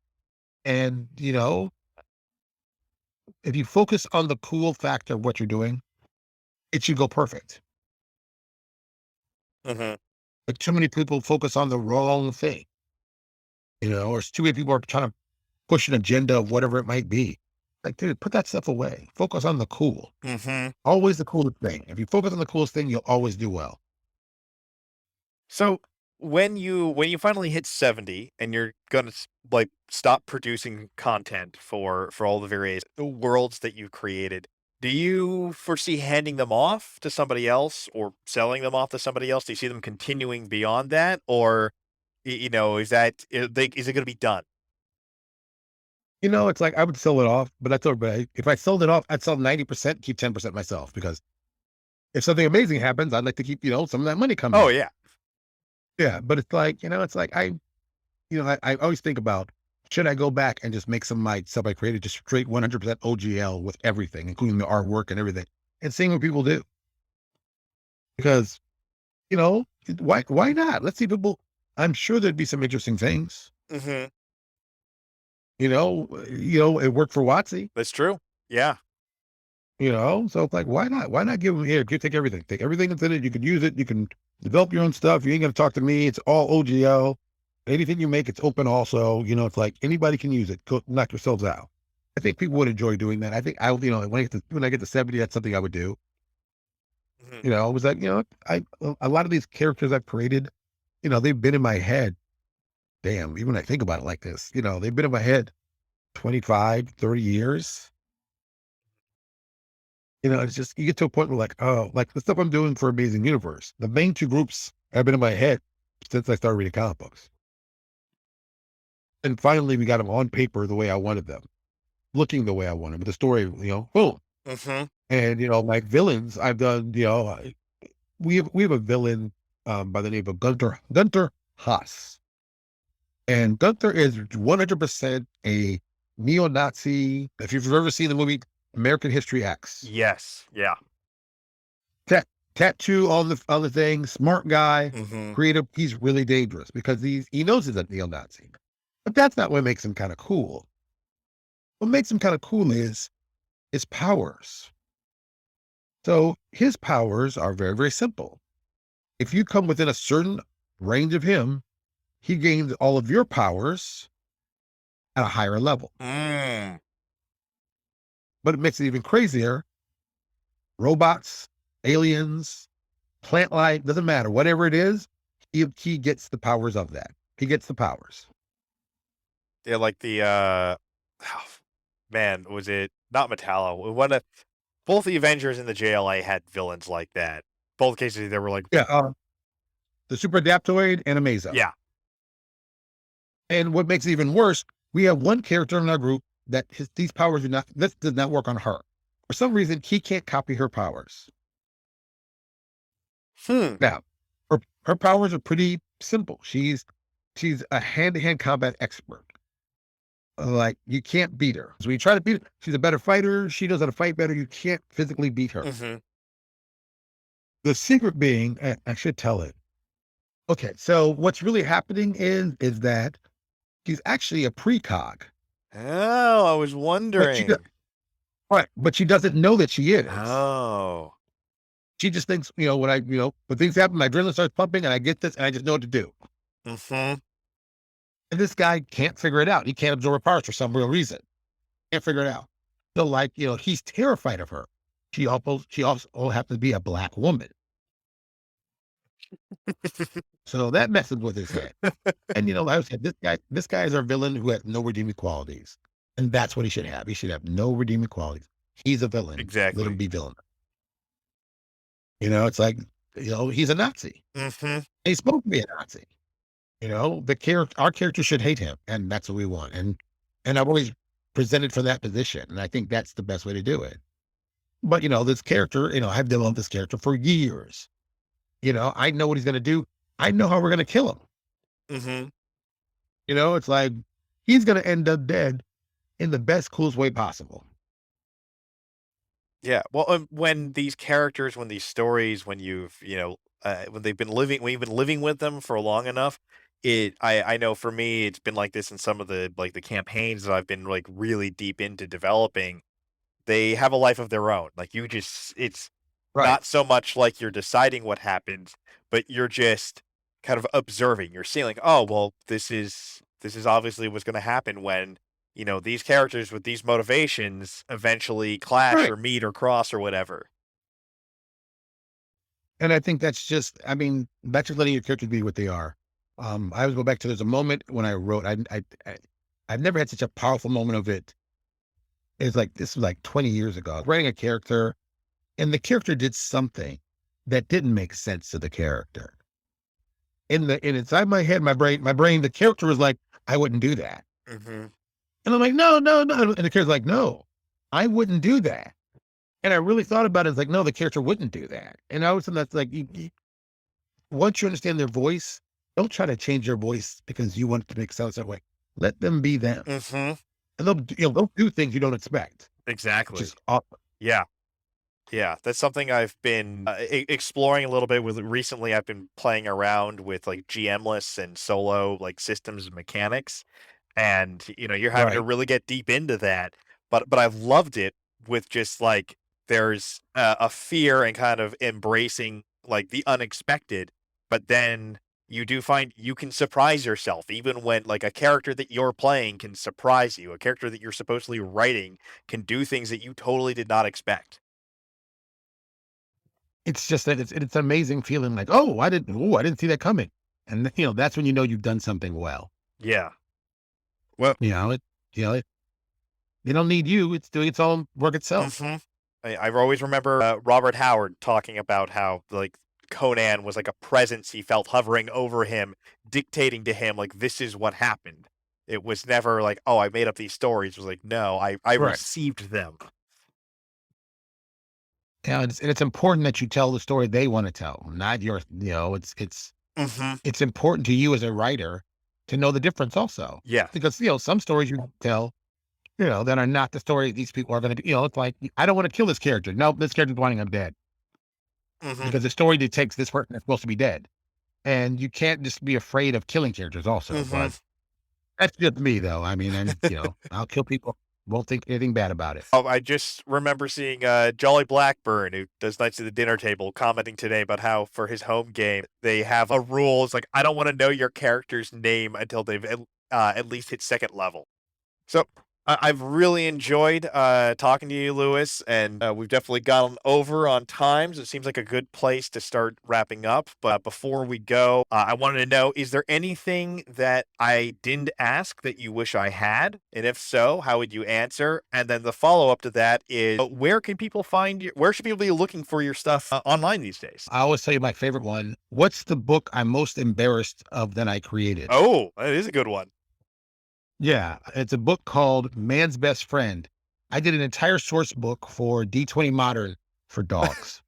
And, if you focus on the cool factor of what you're doing, it should go perfect. Mhm. But too many people focus on the wrong thing, or too many people are trying to push an agenda of whatever it might be. Like, dude, put that stuff away. Focus on the cool. Mhm. Always the coolest thing. If you focus on the coolest thing, you'll always do well. So when you finally hit 70 and you're gonna like stop producing content for all the various worlds that you've created, do you foresee handing them off to somebody else or selling them off to somebody else? Do you see them continuing beyond that, or is it going to be done? It's like I would sell it off, but that's everybody. If I sold it off, I'd sell 90%, keep 10% myself. Because if something amazing happens, I'd like to keep, some of that money coming Oh in. yeah. Yeah. But it's like, I always think about, should I go back and just make some of my stuff I created just straight 100% OGL with everything, including the artwork and everything, and seeing what people do? Because, you know, why not? Let's see people. I'm sure there'd be some interesting things. Mhm. It worked for Watsy. That's true. Yeah. So it's like, why not? Why not give them here? You take everything. Take everything that's in it. You can use it. You can develop your own stuff. You ain't gonna talk to me. It's all OGL. Anything you make, it's open also. It's like anybody can use it. Go knock yourselves out. I think people would enjoy doing that. I think when I get to 70, that's something I would do. Mhm. It was like, a lot of these characters I've created, they've been in my head. Damn, even when I think about it like this, they've been in my head 25, 30 years. It's just, you get to a point where like, oh, like the stuff I'm doing for Amazing Universe, the main two groups have been in my head since I started reading comic books. And finally, we got them on paper the way I wanted them, looking the way I wanted, with the story, boom. Mhm. And, my villains, I've done, we have a villain by the name of Gunter Haas. And Gunther is 100% a neo-Nazi. If you've ever seen the movie American History X, Yes. Yeah. tattoo on the thing, smart guy, Mhm. creative. He's really dangerous because he knows he's a neo-Nazi. But that's not what makes him kind of cool. What makes him kind of cool is his powers. So his powers are very, very simple. If you come within a certain range of him, he gains all of your powers at a higher level. Mm. But it makes it even crazier. Robots, aliens, plant life, doesn't matter. Whatever it is, he gets the powers of that. He gets the powers. Yeah, like the oh, man, was it not Metallo? One of both the Avengers and the JLA had villains like that. Both cases they were like, Yeah, the Super Adaptoid and Amazo. yeah. And what makes it even worse, we have one character in our group that these powers do not, this does not work on her. For some reason, he can't copy her powers. Hmm. Now, her powers are pretty simple. She's a hand-to-hand combat expert. Like, you can't beat her. So when you try to beat her, she's a better fighter. She knows how to fight better. You can't physically beat her. Mhm. The secret being, I should tell it. Okay, so what's really happening is that she's actually a precog, Oh, I was but she wondering. right, but she doesn't know that she is. Oh. She just thinks, when things happen, my adrenaline starts pumping, and I get this, and I just know what to do. Mhm. And this guy can't figure it out. He can't absorb her powers for some real reason. Can't figure it out. So, like, he's terrified of her. She also happens to be a black woman, so that messes with his head. And like I said, this guy is our villain who has no redeeming qualities, and that's what he should have. He should have no redeeming qualities. He's a villain. Let him Exactly. be villain. It's like, he's a Nazi. Mhm. He's supposed to be a Nazi. Our character should hate him, and that's what we want. And I've always presented for that position, and I think that's the best way to do it. But this character, I've developed this character for years. I know what he's going to do. I know how we're going to kill him. Mhm. It's like he's going to end up dead in the best, coolest way possible. Yeah. Well, when these characters, when these stories, when we've been living with them for long enough, I know for me, it's been like this in some of the campaigns that I've been like really deep into developing. They have a life of their own. Like it's Right. not so much like you're deciding what happens, but you're just kind of observing. You're seeing like, oh, well, this is obviously what's going to happen when, these characters with these motivations eventually clash Right. or meet or cross or whatever. And I think that's just letting your characters be what they are. I always go back to, there's a moment when I wrote, I've never had such a powerful moment of it. It's like, this was like 20 years ago. I was writing a character, and the character did something that didn't make sense to the character. Inside my head, my brain, the character was like, I wouldn't do that. Mhm. And I'm like, no, no, no. And the character's like, no, I wouldn't do that. And I really thought about it. It's like, no, the character wouldn't do that. And I was, that's like, once you understand their voice, don't try to change their voice because you want it to make sense that way. Let them be them. Mhm. And they'll do things you don't expect, which Exactly. is awesome. Yeah. Yeah, that's something I've been exploring a little bit with recently. I've been playing around with like GM-less and solo like systems and mechanics, and you're having to Right. really get deep into that. But I've loved it with just like there's a fear and kind of embracing like the unexpected, but then you do find you can surprise yourself even when like a character that you're playing can surprise you. A character that you're supposedly writing can do things that you totally did not expect. It's just that it's an amazing feeling, like, I didn't see that coming. And that's when you've done something well. Yeah. Well, You know, it, they don't need you. It's doing its own work itself. mhm. I always remember Robert Howard talking about how like Conan was like a presence he felt hovering over him, dictating to him like this is what happened. It was never like, oh, I made up these stories. It was like, no, I Right. received them. Yeah, and it's important that you tell the story they want to tell, not your. Hmm. It's important to you as a writer to know the difference also, Yeah. because some stories you tell, that are not the story these people are going to do. It's like, I don't want to kill this character. No, this character's wanting him dead, Hmm. because the story dictates this person is supposed to be dead, and you can't just be afraid of killing characters also. Hmm. But that's just me, though. I mean, and I'll kill people. Won't think anything bad about it. Oh, I just remember seeing Jolly Blackburn, who does Knights of the Dinner Table, commenting today about how for his home game they have a rule. It's like I don't want to know your character's name until they've at least hit second level. So I've really enjoyed talking to you, Lewis, and we've definitely gone over on times. It seems like a good place to start wrapping up. But before we go, I wanted to know, is there anything that I didn't ask that you wish I had? And if so, how would you answer? And then the follow-up to that is, where can people find you? Where should people be looking for your stuff online these days? I always tell you my favorite one. What's the book I'm most embarrassed of that I created? Oh, that is a good one. Yeah, it's a book called Man's Best Friend. I did an entire source book for D20 Modern for dogs.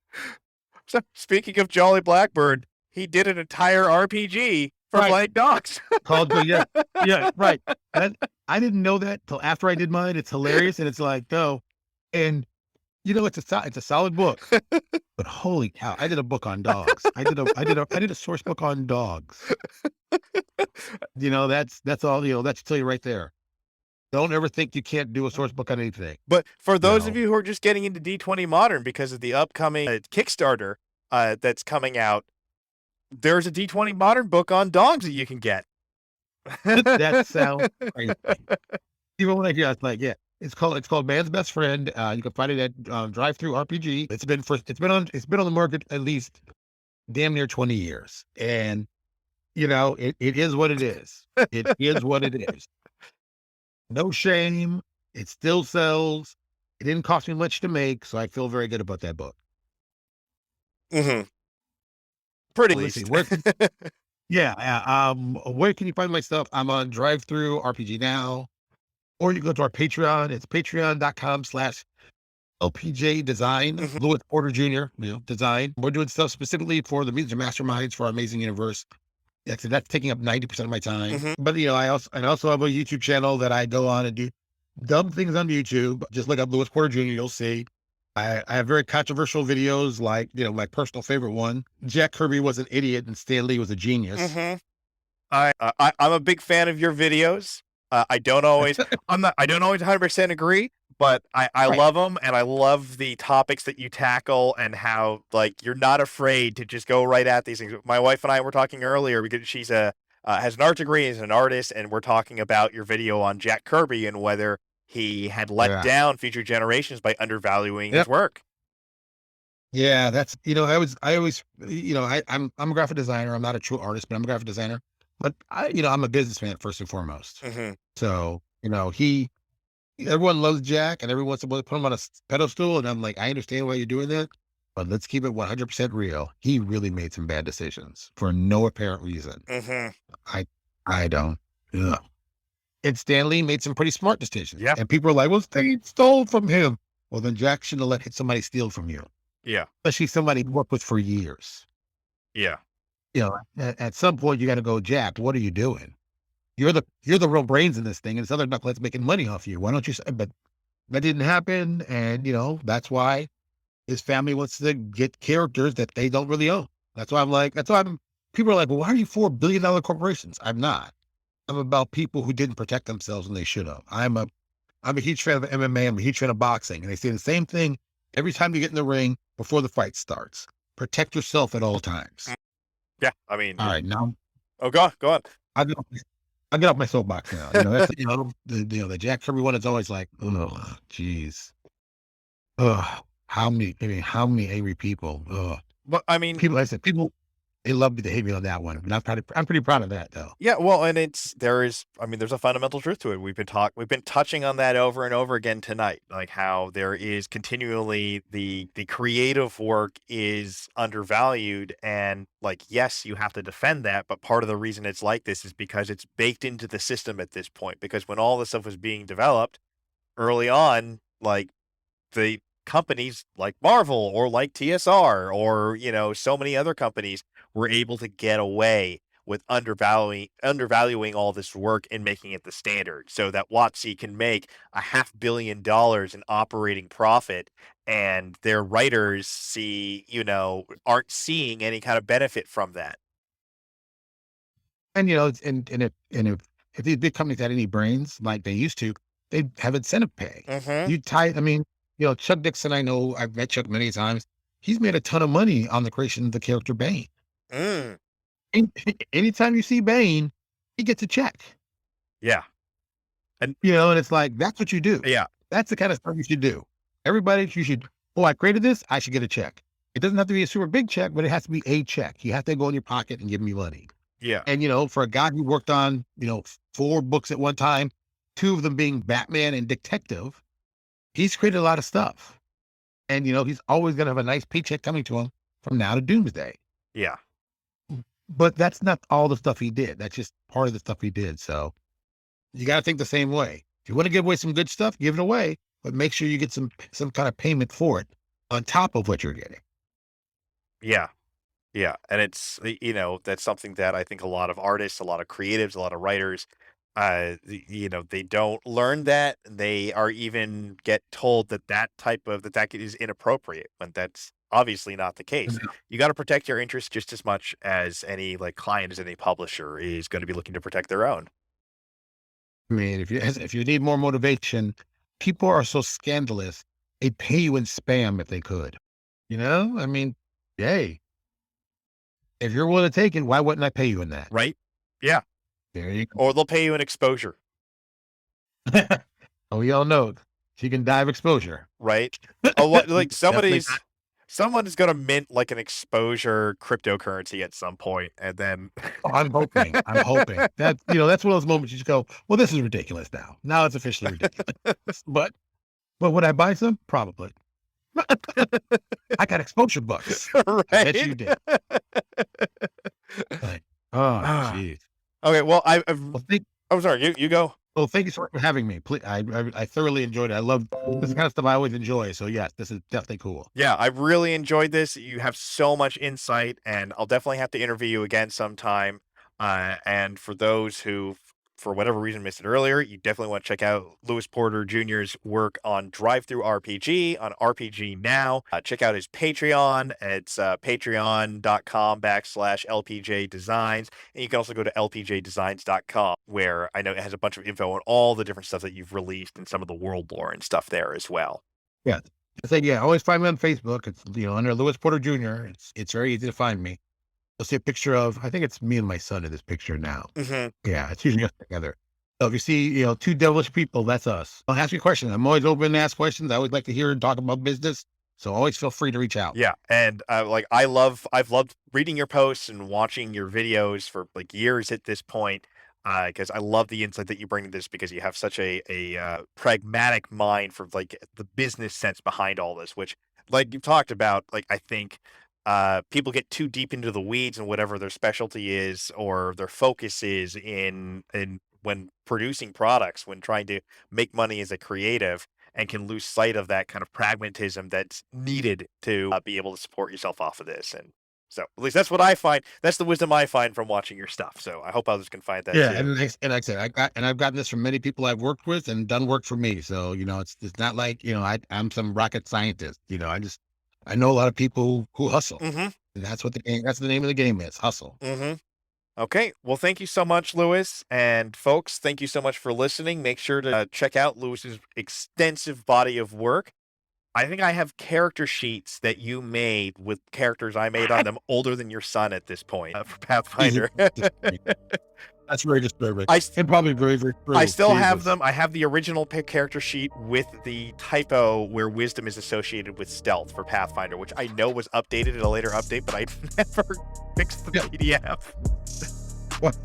So speaking of Jolly Blackbird, he did an entire RPG for Right. Blank Dogs. Called, yeah, yeah, right. That, I didn't know that till after I did mine. It's hilarious, and it's like, no, and it's a solid book. But holy cow, I did a book on dogs. I did a source book on dogs. That's all. That should tell you right there. Don't ever think you can't do a source book on anything. But for You those know, of you who are just getting into D20 Modern because of the upcoming Kickstarter that's coming out, there's a D20 Modern book on dogs that you can get. that sounds crazy. Even when I hear it, it's like, yeah, it's called Man's Best Friend. You can find it at Drive Through RPG. It's been on the market at least damn near 20 years, and it is what it is. It is what it is. No shame. It still sells. It didn't cost me much to make, so I feel very good about that book. Mm-hmm. Pretty Let's see, least. where can you find my stuff? I'm on Drive Through RPG now, or you go to our Patreon. It's patreon.com/LPJ Design, Mhm. Lewis Porter Jr., design. We're doing stuff specifically for the Music Masterminds for our amazing universe. Yeah, so that's taking up 90% of my time. Mhm. But I also have a YouTube channel that I go on and do dumb things on YouTube. Just look up Lewis Porter Jr., you'll see. I have very controversial videos, like my personal favorite one. Jack Kirby was an idiot and Stan Lee was a genius. Mhm. I'm a big fan of your videos. I don't always I don't always 100% agree, but I Right. love them, and I love the topics that you tackle and how, like, you're not afraid to just go right at these things. My wife and I were talking earlier because she's has an art degree, is an artist, and we're talking about your video on Jack Kirby and whether he had let Yeah. down future generations by undervaluing his Yep. work. Yeah, that's I always I'm a graphic designer. I'm not a true artist, but I'm a graphic designer. But I'm a businessman first and foremost. Mhm. So, everyone loves Jack and everyone wants to put him on a pedestal. And I'm like, I understand why you're doing that, but let's keep it 100% real. He really made some bad decisions for no apparent reason. Mhm. I, I don't. Ugh. And Stanley made some pretty smart decisions. Yeah. And people are like, well, Stan stole from him. Well, then Jack shouldn't have let somebody steal from you, Yeah. especially somebody you worked with for years. Yeah. At some point you got to go, Jack, what are you doing? You're the real brains in this thing, and this other knucklehead's making money off you. Why don't you? But that didn't happen, and that's why his family wants to get characters that they don't really own. That's why I'm like, that's why I'm. People are like, well, why are you for $1 billion corporations? I'm not. I'm about people who didn't protect themselves when they should have. I'm a huge fan of MMA. I'm a huge fan of boxing, and they say the same thing every time you get in the ring before the fight starts. Protect yourself at all times. Yeah. I mean, All right, now oh, go on. I get off, I get off my soapbox now. That's the Jack Kirby one is always like, oh, geez, how many angry people? But I mean, People, like I said, people, they love to hate me on that one, but I'm pretty proud of that though. yeah, well, and there's a fundamental truth to it. We've been touching on that over and over again tonight, like how there is continually the creative work is undervalued, and like, yes, you have to defend that, but part of the reason it's like this is because it's baked into the system at this point. Because when all this stuff was being developed early on, like, the companies like Marvel or like TSR or, so many other companies were able to get away with undervaluing all this work and making it the standard so that WotC can make $500 million in operating profit, and their writers aren't seeing any kind of benefit from that. And if these big companies had any brains like they used to, they'd have incentive pay. Mhm. I mean, Chuck Dixon. I know I've met Chuck many times. He's made a ton of money on the creation of the character Bane. Mm. Anytime you see Bane, he gets a check. Yeah. And And it's like, that's what you do. yeah, That's the kind of stuff you should do. Everybody, you should, oh, I created this, I should get a check. It doesn't have to be a super big check, but it has to be a check. You have to go in your pocket and give me money. yeah, And, for a guy who worked on, 4 books at one time, 2 of them being Batman and Detective, he's created a lot of stuff. And, he's always going to have a nice paycheck coming to him from now to doomsday. yeah. But that's not all the stuff he did. That's just part of the stuff he did. So you got to think the same way. If you want to give away some good stuff, give it away, but make sure you get some kind of payment for it on top of what you're getting. Yeah. Yeah. And it's, that's something that I think a lot of artists, a lot of creatives, a lot of writers, they don't learn that. They are even get told that is inappropriate when that's obviously not the case. You got to protect your interests just as much as any like client as any publisher is going to be looking to protect their own. I mean, if you need more motivation, people are so scandalous. They'd pay you in spam if they could. I mean, hey, if you're willing to take it, why wouldn't I pay you in that? Right? Yeah. There you go. Or they'll pay you in exposure. Oh, we all know she can dive exposure. Right? Oh, what, like Definitely. someone is going to mint like an exposure cryptocurrency at some point, and then Oh, I'm hoping. I'm hoping that that's one of those moments you just go, well, this is ridiculous now. Now it's officially ridiculous. But would I buy some? Probably. I got exposure bucks. I bet you did. Like, oh, Ah. jeez. Okay, well, Well, thank I'm sorry, you go. Well, thank you so much for having me. I thoroughly enjoyed it. I love this is the kind of stuff I always enjoy. So yes, this is definitely cool. Yeah, I really enjoyed this. You have so much insight, and I'll definitely have to interview you again sometime. And for those who, for whatever reason, missed it earlier, you definitely want to check out Lewis Porter Jr.'s work on Drive-Thru RPG on RPG Now. Check out his Patreon. It's patreon.com/LPJ Designs. And you can also go to lpjdesigns.com, where I know it has a bunch of info on all the different stuff that you've released and some of the world lore and stuff there as well. Yeah. I say, yeah, always find me on Facebook. It's under Lewis Porter Jr. It's very easy to find me. You'll see a picture of, I think it's me and my son in this picture now. Mm-hmm. Yeah, it's usually us together. So if you see, 2 devilish people, that's us. I'll ask you a question. I'm always open to ask questions. I always like to hear and talk about business. So always feel free to reach out. Yeah, and I've loved reading your posts and watching your videos for like years at this point, because I love the insight that you bring to this because you have such a pragmatic mind for like the business sense behind all this, which like you've talked about, like I think people get too deep into the weeds and whatever their specialty is or their focus is in when producing products, when trying to make money as a creative, and can lose sight of that kind of pragmatism that's needed to be able to support yourself off of this. And so, at least that's what I find. That's the wisdom I find from watching your stuff. So I hope others can find that Yeah, too. and like I said, I've gotten this from many people I've worked with and done work for me. So it's not like I'm some rocket scientist. I know a lot of people who hustle, Mm-hmm. and that's the name of the game is hustle. Mm-hmm. Okay. Well, thank you so much, Lewis. And folks, thank you so much for listening. Make sure to check out Lewis's extensive body of work. I think I have character sheets that you made with characters I made on them older than your son at this point for Pathfinder. That's very disturbing. I s- And probably very, very true. I still have Jesus. them. I have the original character sheet with the typo where wisdom is associated with stealth for Pathfinder, which I know was updated at a later update, but I never fixed the Yeah. PDF.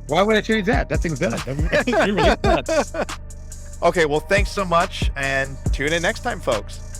Why would I change that? That thing's done. You're really nuts. Okay, well, thanks so much, and tune in next time, folks.